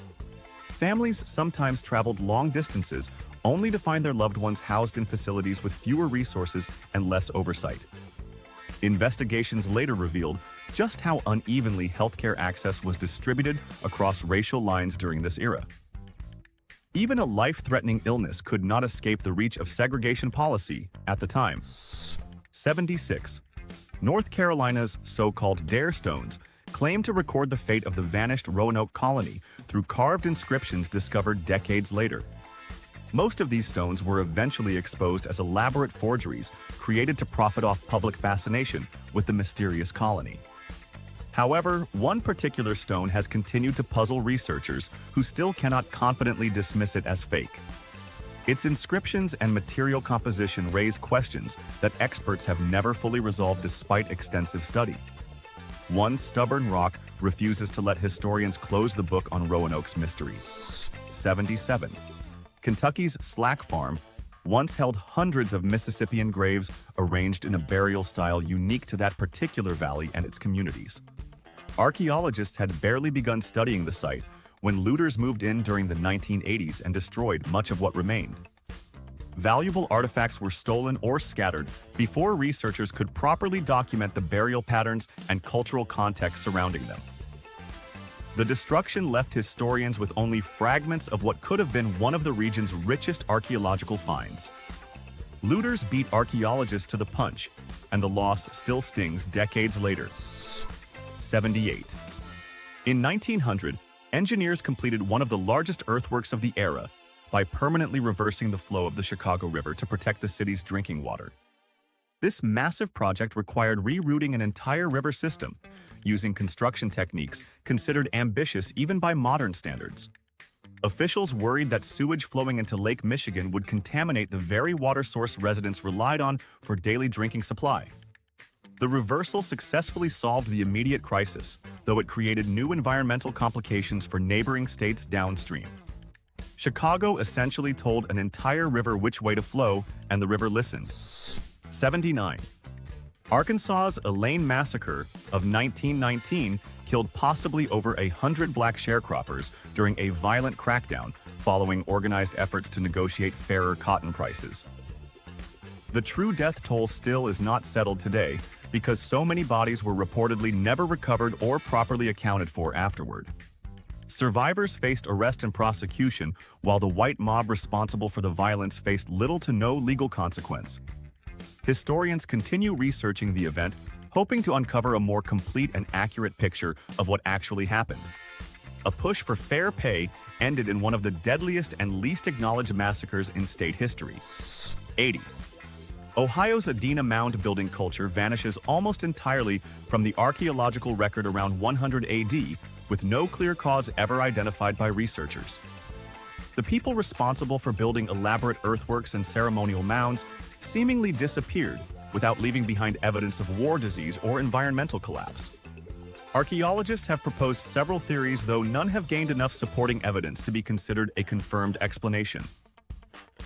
Families sometimes traveled long distances only to find their loved ones housed in facilities with fewer resources and less oversight. Investigations later revealed just how unevenly healthcare access was distributed across racial lines during this era. Even a life-threatening illness could not escape the reach of segregation policy at the time. 76. North Carolina's so-called Dare Stones claim to record the fate of the vanished Roanoke colony through carved inscriptions discovered decades later. Most of these stones were eventually exposed as elaborate forgeries created to profit off public fascination with the mysterious colony. However, one particular stone has continued to puzzle researchers who still cannot confidently dismiss it as fake. Its inscriptions and material composition raise questions that experts have never fully resolved despite extensive study. One stubborn rock refuses to let historians close the book on Roanoke's mystery. 77. Kentucky's Slack Farm once held hundreds of Mississippian graves arranged in a burial style unique to that particular valley and its communities. Archaeologists had barely begun studying the site when looters moved in during the 1980s and destroyed much of what remained. Valuable artifacts were stolen or scattered before researchers could properly document the burial patterns and cultural context surrounding them. The destruction left historians with only fragments of what could have been one of the region's richest archaeological finds. Looters beat archaeologists to the punch, and the loss still stings decades later. 78. In 1900, engineers completed one of the largest earthworks of the era by permanently reversing the flow of the Chicago River to protect the city's drinking water. This massive project required rerouting an entire river system, using construction techniques considered ambitious even by modern standards. Officials worried that sewage flowing into Lake Michigan would contaminate the very water source residents relied on for daily drinking supply. The reversal successfully solved the immediate crisis, though it created new environmental complications for neighboring states downstream. Chicago essentially told an entire river which way to flow, and the river listened. 79. Arkansas's Elaine Massacre of 1919 killed possibly over 100 black sharecroppers during a violent crackdown following organized efforts to negotiate fairer cotton prices. The true death toll still is not settled today because so many bodies were reportedly never recovered or properly accounted for afterward. Survivors faced arrest and prosecution, while the white mob responsible for the violence faced little to no legal consequence. Historians continue researching the event, hoping to uncover a more complete and accurate picture of what actually happened. A push for fair pay ended in one of the deadliest and least acknowledged massacres in state history. 80. Ohio's Adena mound building culture vanishes almost entirely from the archaeological record around 100 AD, with no clear cause ever identified by researchers. The people responsible for building elaborate earthworks and ceremonial mounds seemingly disappeared without leaving behind evidence of war disease or environmental collapse. Archaeologists have proposed several theories, though none have gained enough supporting evidence to be considered a confirmed explanation.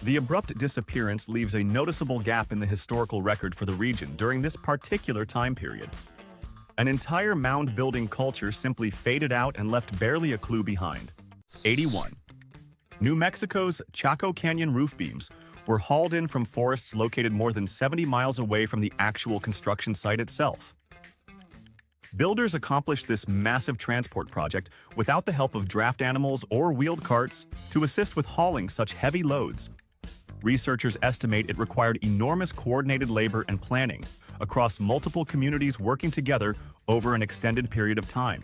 The abrupt disappearance leaves a noticeable gap in the historical record for the region during this particular time period. An entire mound-building culture simply faded out and left barely a clue behind. 81. New Mexico's Chaco Canyon roof beams were hauled in from forests located more than 70 miles away from the actual construction site itself. Builders accomplished this massive transport project without the help of draft animals or wheeled carts to assist with hauling such heavy loads. Researchers estimate it required enormous coordinated labor and planning across multiple communities working together over an extended period of time.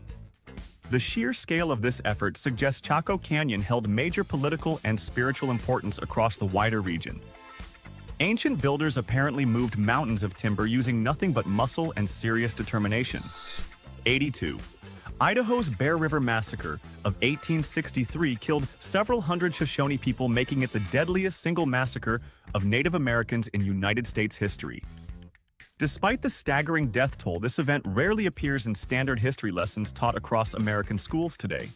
The sheer scale of this effort suggests Chaco Canyon held major political and spiritual importance across the wider region. Ancient builders apparently moved mountains of timber using nothing but muscle and serious determination. 82. Idaho's Bear River Massacre of 1863 killed several hundred Shoshone people, making it the deadliest single massacre of Native Americans in United States history. Despite the staggering death toll, this event rarely appears in standard history lessons taught across American schools today.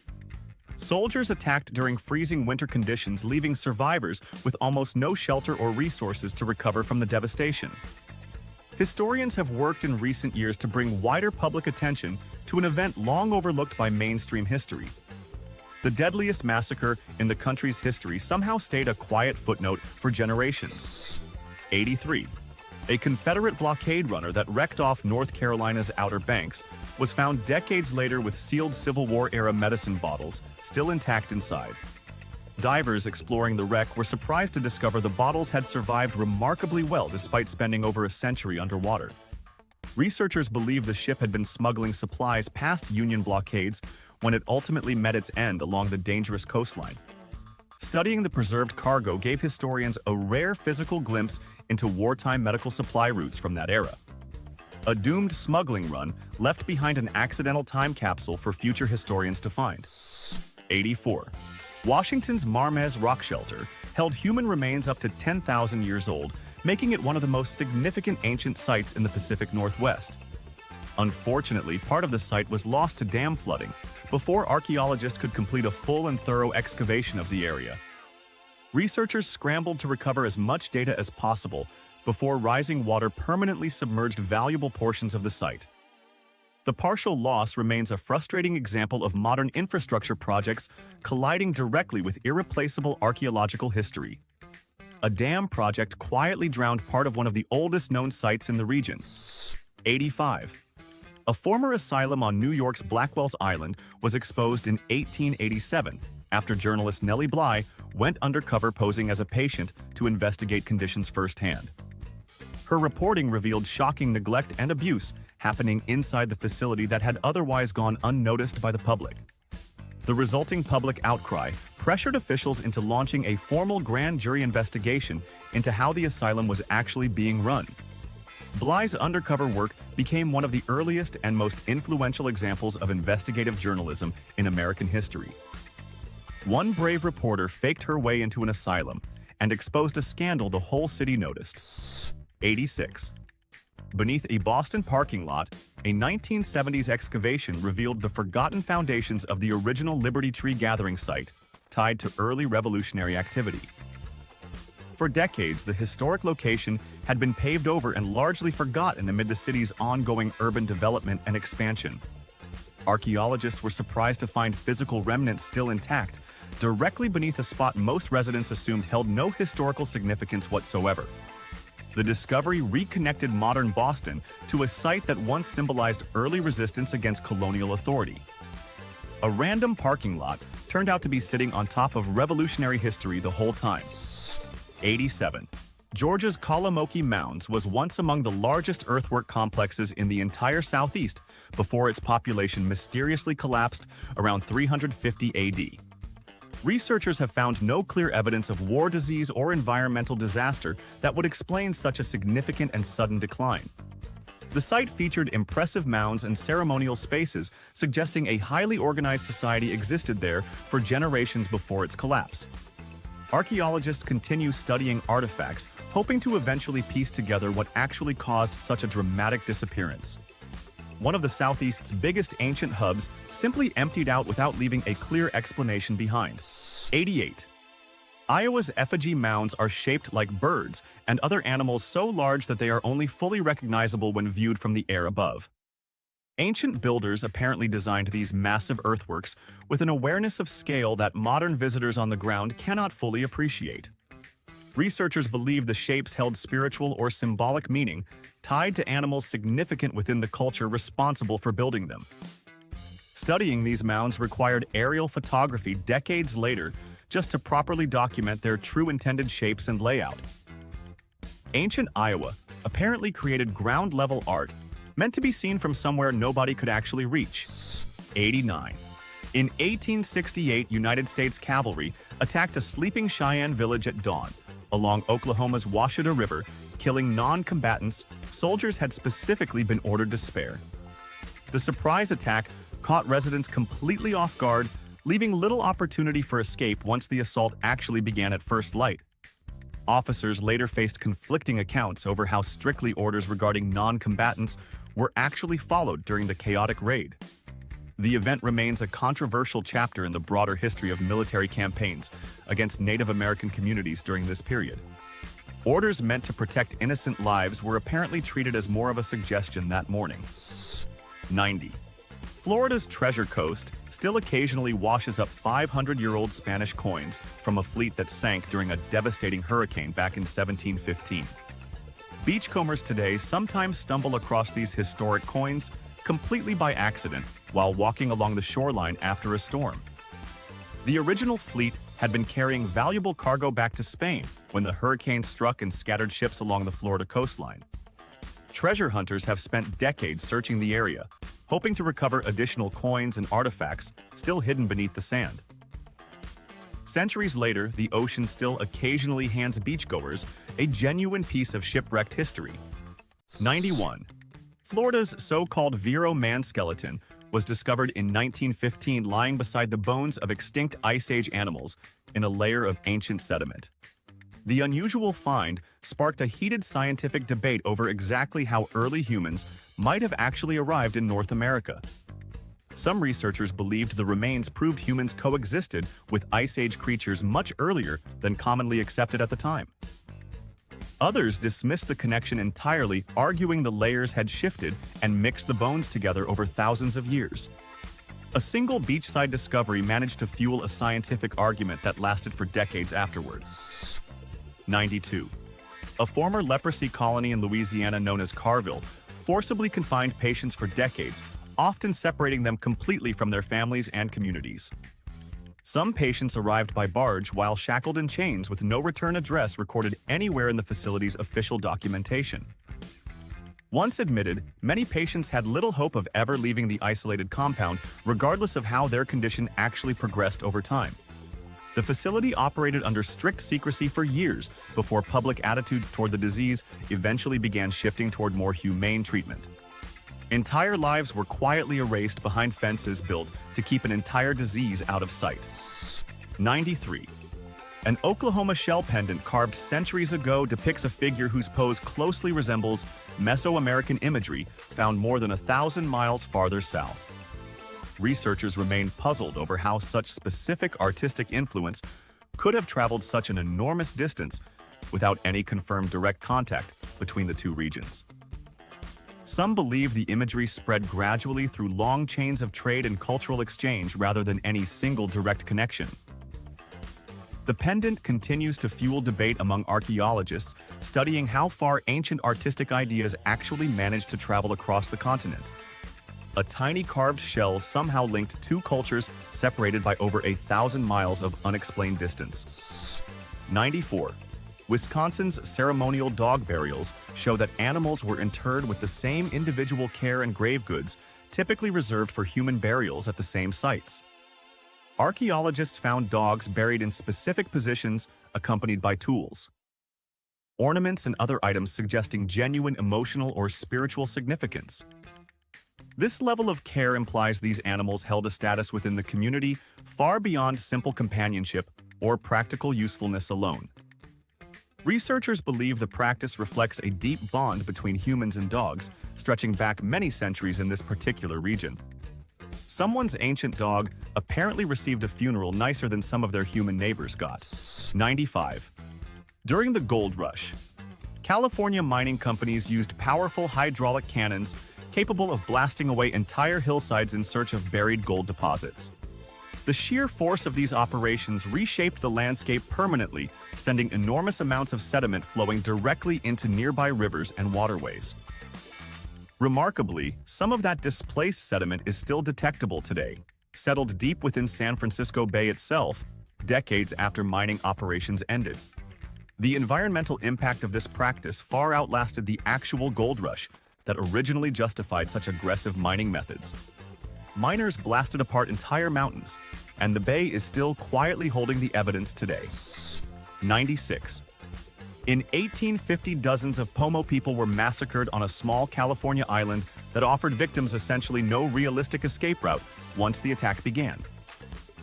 Soldiers attacked during freezing winter conditions, leaving survivors with almost no shelter or resources to recover from the devastation. Historians have worked in recent years to bring wider public attention to an event long overlooked by mainstream history. The deadliest massacre in the country's history somehow stayed a quiet footnote for generations. 83. A Confederate blockade runner that wrecked off North Carolina's Outer Banks was found decades later with sealed Civil War-era medicine bottles still intact inside. Divers exploring the wreck were surprised to discover the bottles had survived remarkably well despite spending over a century underwater. Researchers believe the ship had been smuggling supplies past Union blockades when it ultimately met its end along the dangerous coastline. Studying the preserved cargo gave historians a rare physical glimpse into wartime medical supply routes from that era. A doomed smuggling run left behind an accidental time capsule for future historians to find. 84. Washington's Marmez Rock Shelter held human remains up to 10,000 years old, making it one of the most significant ancient sites in the Pacific Northwest. Unfortunately, part of the site was lost to dam flooding before archaeologists could complete a full and thorough excavation of the area. Researchers scrambled to recover as much data as possible before rising water permanently submerged valuable portions of the site. The partial loss remains a frustrating example of modern infrastructure projects colliding directly with irreplaceable archaeological history. A dam project quietly drowned part of one of the oldest known sites in the region. 85. A former asylum on New York's Blackwell's Island was exposed in 1887 after journalist Nellie Bly went undercover posing as a patient to investigate conditions firsthand. Her reporting revealed shocking neglect and abuse happening inside the facility that had otherwise gone unnoticed by the public. The resulting public outcry pressured officials into launching a formal grand jury investigation into how the asylum was actually being run. Bly's undercover work became one of the earliest and most influential examples of investigative journalism in American history. One brave reporter faked her way into an asylum and exposed a scandal the whole city noticed. 86. Beneath a Boston parking lot, a 1970s excavation revealed the forgotten foundations of the original Liberty Tree gathering site, tied to early revolutionary activity. For decades, the historic location had been paved over and largely forgotten amid the city's ongoing urban development and expansion. Archaeologists were surprised to find physical remnants still intact, directly beneath a spot most residents assumed held no historical significance whatsoever. The discovery reconnected modern Boston to a site that once symbolized early resistance against colonial authority. A random parking lot turned out to be sitting on top of revolutionary history the whole time. 87. Georgia's Kalamoki Mounds was once among the largest earthwork complexes in the entire southeast before its population mysteriously collapsed around 350 AD. Researchers have found no clear evidence of war, disease, or environmental disaster that would explain such a significant and sudden decline. The site featured impressive mounds and ceremonial spaces, suggesting a highly organized society existed there for generations before its collapse. Archaeologists continue studying artifacts, hoping to eventually piece together what actually caused such a dramatic disappearance. One of the Southeast's biggest ancient hubs simply emptied out without leaving a clear explanation behind. 88. Iowa's effigy mounds are shaped like birds and other animals so large that they are only fully recognizable when viewed from the air above. Ancient builders apparently designed these massive earthworks with an awareness of scale that modern visitors on the ground cannot fully appreciate. Researchers believe the shapes held spiritual or symbolic meaning tied to animals significant within the culture responsible for building them. Studying these mounds required aerial photography decades later just to properly document their true intended shapes and layout. Ancient Iowa apparently created ground-level art meant to be seen from somewhere nobody could actually reach. 89. In 1868, United States cavalry attacked a sleeping Cheyenne village at dawn along Oklahoma's Washita River, killing non-combatants soldiers had specifically been ordered to spare. The surprise attack caught residents completely off guard, leaving little opportunity for escape once the assault actually began at first light. Officers later faced conflicting accounts over how strictly orders regarding non-combatants were actually followed during the chaotic raid. The event remains a controversial chapter in the broader history of military campaigns against Native American communities during this period. Orders meant to protect innocent lives were apparently treated as more of a suggestion that morning. 90. Florida's Treasure Coast still occasionally washes up 500-year-old Spanish coins from a fleet that sank during a devastating hurricane back in 1715. Beachcombers today sometimes stumble across these historic coins completely by accident while walking along the shoreline after a storm. The original fleet had been carrying valuable cargo back to Spain when the hurricane struck and scattered ships along the Florida coastline. Treasure hunters have spent decades searching the area, hoping to recover additional coins and artifacts still hidden beneath the sand. Centuries later, the ocean still occasionally hands beachgoers a genuine piece of shipwrecked history. 91. Florida's so-called Vero man skeleton was discovered in 1915 lying beside the bones of extinct Ice Age animals in a layer of ancient sediment. The unusual find sparked a heated scientific debate over exactly how early humans might have actually arrived in North America. Some researchers believed the remains proved humans coexisted with Ice Age creatures much earlier than commonly accepted at the time. Others dismissed the connection entirely, arguing the layers had shifted and mixed the bones together over thousands of years. A single beachside discovery managed to fuel a scientific argument that lasted for decades afterward. 92. A former leprosy colony in Louisiana known as Carville forcibly confined patients for decades, often separating them completely from their families and communities. Some patients arrived by barge while shackled in chains with no return address recorded anywhere in the facility's official documentation. Once admitted, many patients had little hope of ever leaving the isolated compound, regardless of how their condition actually progressed over time. The facility operated under strict secrecy for years before public attitudes toward the disease eventually began shifting toward more humane treatment. Entire lives were quietly erased behind fences built to keep an entire disease out of sight. 93. An Oklahoma shell pendant carved centuries ago depicts a figure whose pose closely resembles Mesoamerican imagery found more than 1,000 miles farther south. Researchers remain puzzled over how such specific artistic influence could have traveled such an enormous distance without any confirmed direct contact between the two regions. Some believe the imagery spread gradually through long chains of trade and cultural exchange rather than any single direct connection. The pendant continues to fuel debate among archaeologists, studying how far ancient artistic ideas actually managed to travel across the continent. A tiny carved shell somehow linked two cultures separated by over 1,000 miles of unexplained distance. 94. Wisconsin's ceremonial dog burials show that animals were interred with the same individual care and grave goods typically reserved for human burials at the same sites. Archaeologists found dogs buried in specific positions accompanied by tools, ornaments, and other items suggesting genuine emotional or spiritual significance. This level of care implies these animals held a status within the community far beyond simple companionship or practical usefulness alone. Researchers believe the practice reflects a deep bond between humans and dogs, stretching back many centuries in this particular region. Someone's ancient dog apparently received a funeral nicer than some of their human neighbors got. 95. During the gold rush, California mining companies used powerful hydraulic cannons capable of blasting away entire hillsides in search of buried gold deposits. The sheer force of these operations reshaped the landscape permanently, sending enormous amounts of sediment flowing directly into nearby rivers and waterways. Remarkably, some of that displaced sediment is still detectable today, settled deep within San Francisco Bay itself, decades after mining operations ended. The environmental impact of this practice far outlasted the actual gold rush that originally justified such aggressive mining methods. Miners blasted apart entire mountains, and the bay is still quietly holding the evidence today. 96. In 1850, dozens of Pomo people were massacred on a small California island that offered victims essentially no realistic escape route once the attack began.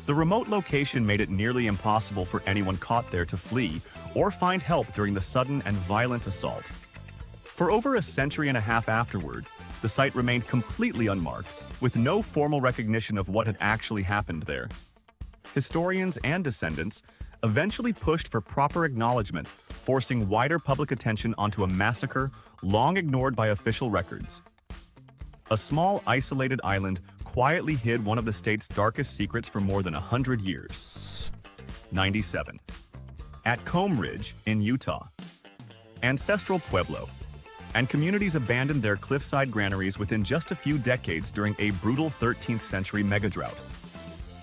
The remote location made it nearly impossible for anyone caught there to flee or find help during the sudden and violent assault. For over a century and a half afterward, the site remained completely unmarked, with no formal recognition of what had actually happened there. Historians and descendants eventually pushed for proper acknowledgement, forcing wider public attention onto a massacre long ignored by official records. A small, isolated island quietly hid one of the state's darkest secrets for more than 100 years. 97. At Comb Ridge in Utah, ancestral Pueblo and communities abandoned their cliffside granaries within just a few decades during a brutal 13th century megadrought.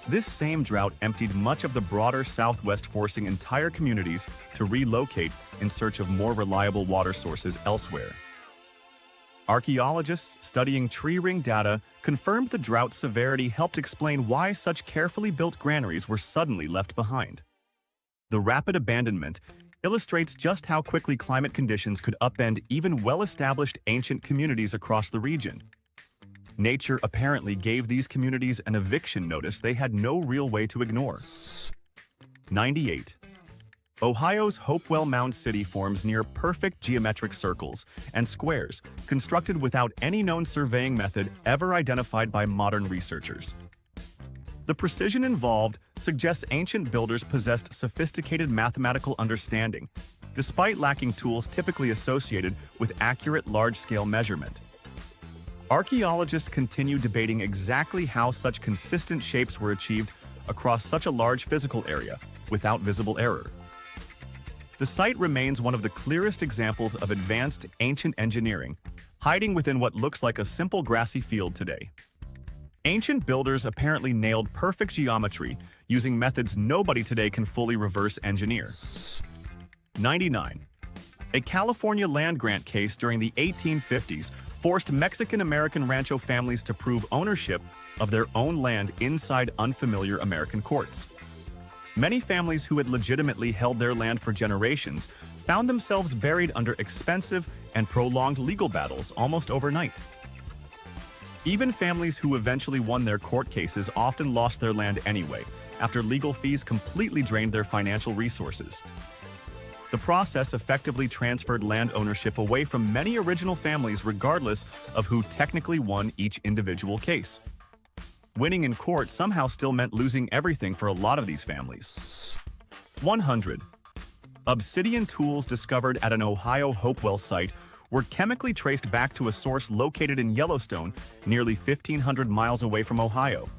This same drought emptied much of the broader Southwest, forcing entire communities to relocate in search of more reliable water sources elsewhere. Archaeologists studying tree ring data confirmed the drought's severity helped explain why such carefully built granaries were suddenly left behind. The rapid abandonment illustrates just how quickly climate conditions could upend even well-established ancient communities across the region. Nature apparently gave these communities an eviction notice they had no real way to ignore. 98. Ohio's Hopewell Mound City forms near perfect geometric circles and squares constructed without any known surveying method ever identified by modern researchers. The precision involved suggests ancient builders possessed sophisticated mathematical understanding, despite lacking tools typically associated with accurate large-scale measurement. Archaeologists continue debating exactly how such consistent shapes were achieved across such a large physical area without visible error. The site remains one of the clearest examples of advanced ancient engineering, hiding within what looks like a simple grassy field today. Ancient builders apparently nailed perfect geometry using methods nobody today can fully reverse engineer. 99. A California land grant case during the 1850s forced Mexican-American rancho families to prove ownership of their own land inside unfamiliar American courts. Many families who had legitimately held their land for generations found themselves buried under expensive and prolonged legal battles almost overnight. Even families who eventually won their court cases often lost their land anyway, after legal fees completely drained their financial resources. The process effectively transferred land ownership away from many original families regardless of who technically won each individual case. Winning in court somehow still meant losing everything for a lot of these families. 100. Obsidian tools discovered at an Ohio Hopewell site were chemically traced back to a source located in Yellowstone, nearly 1,500 miles away from Ohio.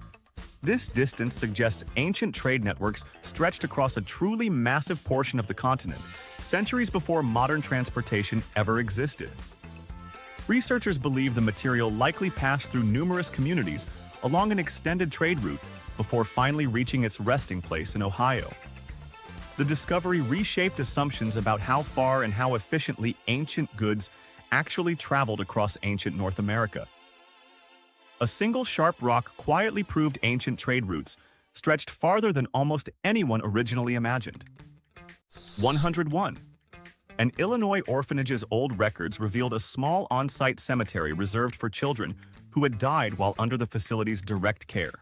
This distance suggests ancient trade networks stretched across a truly massive portion of the continent, centuries before modern transportation ever existed. Researchers believe the material likely passed through numerous communities along an extended trade route before finally reaching its resting place in Ohio. The discovery reshaped assumptions about how far and how efficiently ancient goods actually traveled across ancient North America. A single sharp rock quietly proved ancient trade routes stretched farther than almost anyone originally imagined. 101. An Illinois orphanage's old records revealed a small on-site cemetery reserved for children who had died while under the facility's direct care.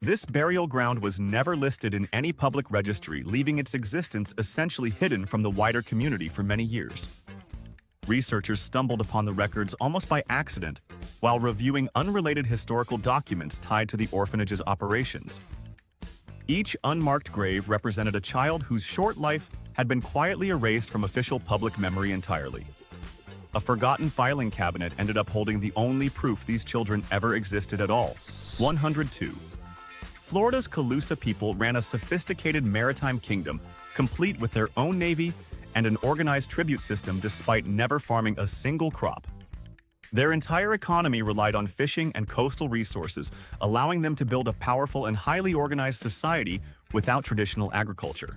This burial ground was never listed in any public registry, leaving its existence essentially hidden from the wider community for many years. Researchers stumbled upon the records almost by accident while reviewing unrelated historical documents tied to the orphanage's operations. Each unmarked grave represented a child whose short life had been quietly erased from official public memory entirely. A forgotten filing cabinet ended up holding the only proof these children ever existed at all. 102. Florida's Calusa people ran a sophisticated maritime kingdom, complete with their own navy and an organized tribute system despite never farming a single crop. Their entire economy relied on fishing and coastal resources, allowing them to build a powerful and highly organized society without traditional agriculture.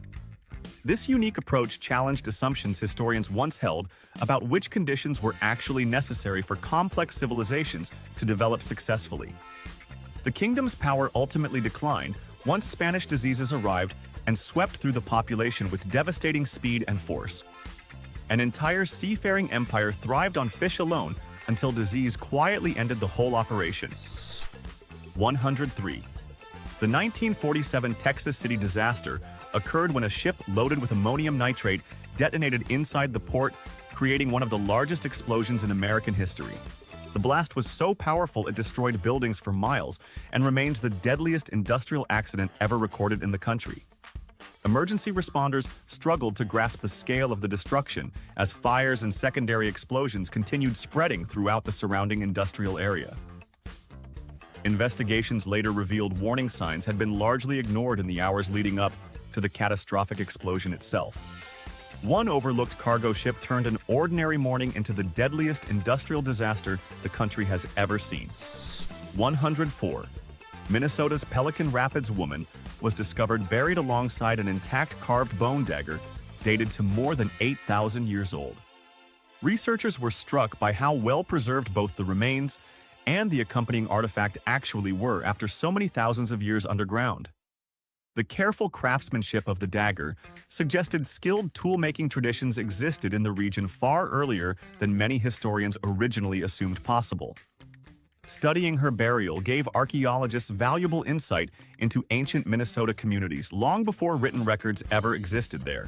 This unique approach challenged assumptions historians once held about which conditions were actually necessary for complex civilizations to develop successfully. The kingdom's power ultimately declined once Spanish diseases arrived and swept through the population with devastating speed and force. An entire seafaring empire thrived on fish alone until disease quietly ended the whole operation. 103. The 1947 Texas City disaster occurred when a ship loaded with ammonium nitrate detonated inside the port, creating one of the largest explosions in American history. The blast was so powerful it destroyed buildings for miles and remains the deadliest industrial accident ever recorded in the country. Emergency responders struggled to grasp the scale of the destruction as fires and secondary explosions continued spreading throughout the surrounding industrial area. Investigations later revealed warning signs had been largely ignored in the hours leading up to the catastrophic explosion itself. One overlooked cargo ship turned an ordinary morning into the deadliest industrial disaster the country has ever seen. 104. Minnesota's Pelican Rapids woman was discovered buried alongside an intact carved bone dagger dated to more than 8,000 years old. Researchers were struck by how well preserved both the remains and the accompanying artifact actually were after so many thousands of years underground. The careful craftsmanship of the dagger suggested skilled tool-making traditions existed in the region far earlier than many historians originally assumed possible. Studying her burial gave archaeologists valuable insight into ancient Minnesota communities long before written records ever existed there.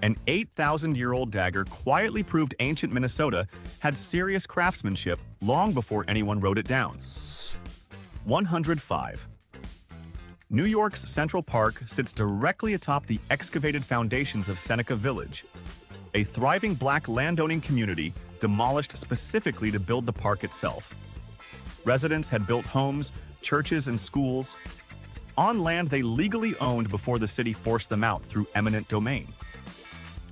An 8,000-year-old dagger quietly proved ancient Minnesota had serious craftsmanship long before anyone wrote it down. 105. New York's Central Park sits directly atop the excavated foundations of Seneca Village, a thriving black landowning community demolished specifically to build the park itself. Residents had built homes, churches, and schools on land they legally owned before the city forced them out through eminent domain.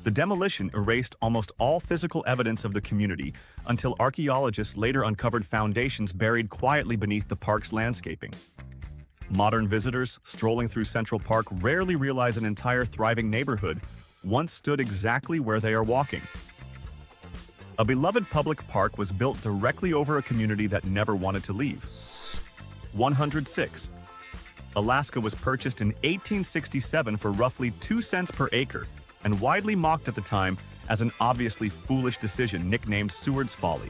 The demolition erased almost all physical evidence of the community until archaeologists later uncovered foundations buried quietly beneath the park's landscaping. Modern visitors strolling through Central Park rarely realize an entire thriving neighborhood once stood exactly where they are walking. A beloved public park was built directly over a community that never wanted to leave. 106. Alaska was purchased in 1867 for roughly 2 cents per acre and widely mocked at the time as an obviously foolish decision nicknamed Seward's Folly.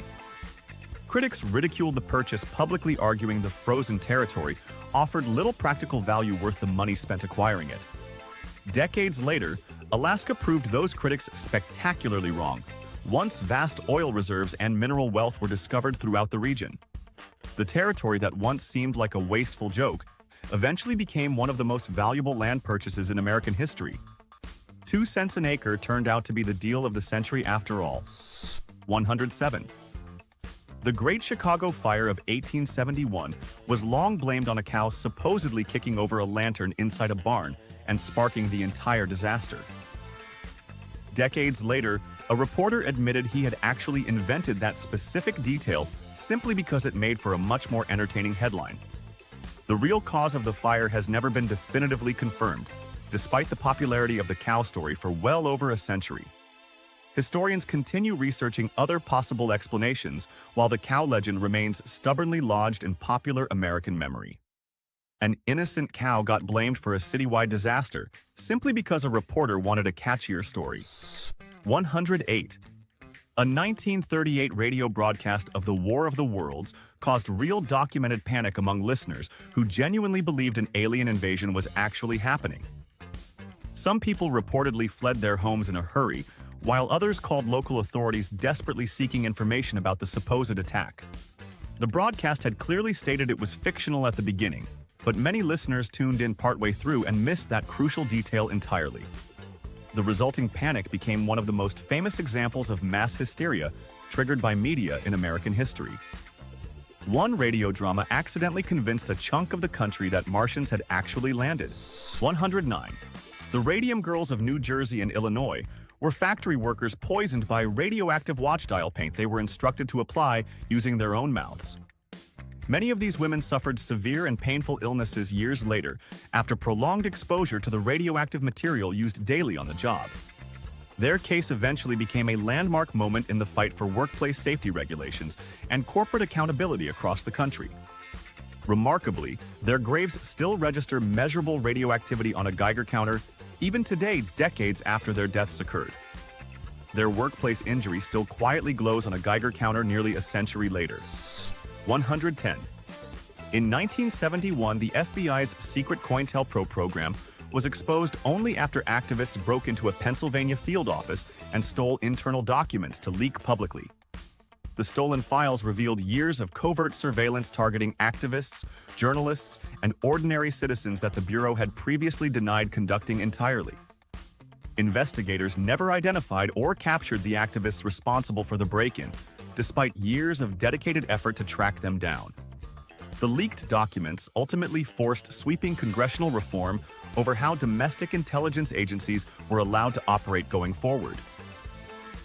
Critics ridiculed the purchase, publicly arguing the frozen territory offered little practical value worth the money spent acquiring it. Decades later, Alaska proved those critics spectacularly wrong. Once vast oil reserves and mineral wealth were discovered throughout the region. The territory that once seemed like a wasteful joke eventually became one of the most valuable land purchases in American history. 2 cents an acre turned out to be the deal of the century after all. 107. The Great Chicago Fire of 1871 was long blamed on a cow supposedly kicking over a lantern inside a barn and sparking the entire disaster. Decades later, a reporter admitted he had actually invented that specific detail simply because it made for a much more entertaining headline. The real cause of the fire has never been definitively confirmed, despite the popularity of the cow story for well over a century. Historians continue researching other possible explanations, while the cow legend remains stubbornly lodged in popular American memory. An innocent cow got blamed for a citywide disaster simply because a reporter wanted a catchier story. 108. A 1938 radio broadcast of the War of the Worlds caused real documented panic among listeners who genuinely believed an alien invasion was actually happening. Some people reportedly fled their homes in a hurry, while others called local authorities desperately seeking information about the supposed attack. The broadcast had clearly stated it was fictional at the beginning, but many listeners tuned in partway through and missed that crucial detail entirely. The resulting panic became one of the most famous examples of mass hysteria triggered by media in American history. One radio drama accidentally convinced a chunk of the country that Martians had actually landed. 109. The Radium Girls of New Jersey and Illinois were factory workers poisoned by radioactive watch dial paint they were instructed to apply using their own mouths. Many of these women suffered severe and painful illnesses years later after prolonged exposure to the radioactive material used daily on the job. Their case eventually became a landmark moment in the fight for workplace safety regulations and corporate accountability across the country. Remarkably, their graves still register measurable radioactivity on a Geiger counter even today, decades after their deaths occurred. Their workplace injury still quietly glows on a Geiger counter nearly a century later. 110. In 1971, the FBI's secret COINTELPRO program was exposed only after activists broke into a Pennsylvania field office and stole internal documents to leak publicly. The stolen files revealed years of covert surveillance targeting activists, journalists, and ordinary citizens that the Bureau had previously denied conducting entirely. Investigators never identified or captured the activists responsible for the break-in, despite years of dedicated effort to track them down. The leaked documents ultimately forced sweeping congressional reform over how domestic intelligence agencies were allowed to operate going forward.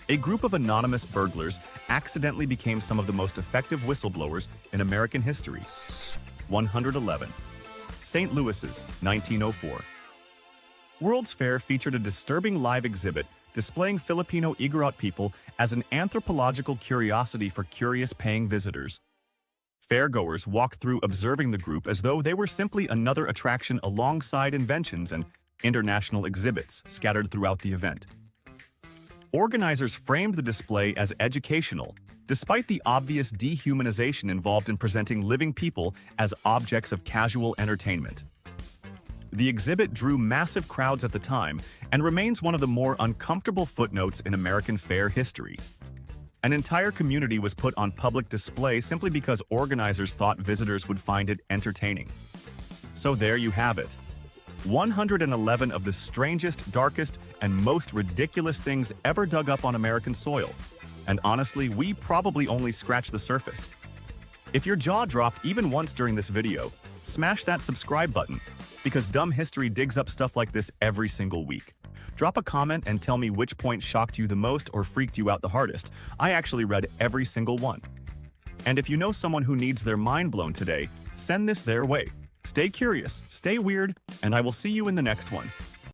A group of anonymous burglars accidentally became some of the most effective whistleblowers in American history. 111. St. Louis's 1904. World's Fair featured a disturbing live exhibit displaying Filipino Igorot people as an anthropological curiosity for curious paying visitors. Fairgoers walked through observing the group as though they were simply another attraction alongside inventions and international exhibits scattered throughout the event. Organizers framed the display as educational, despite the obvious dehumanization involved in presenting living people as objects of casual entertainment. The exhibit drew massive crowds at the time and remains one of the more uncomfortable footnotes in American fair history. An entire community was put on public display simply because organizers thought visitors would find it entertaining. So there you have it. 111 of the strangest, darkest, and most ridiculous things ever dug up on American soil. And honestly, we probably only scratched the surface. If your jaw dropped even once during this video, smash that subscribe button, because Dumb History digs up stuff like this every single week. Drop a comment and tell me which point shocked you the most or freaked you out the hardest. I actually read every single one. And if you know someone who needs their mind blown today, send this their way. Stay curious, stay weird, and I will see you in the next one.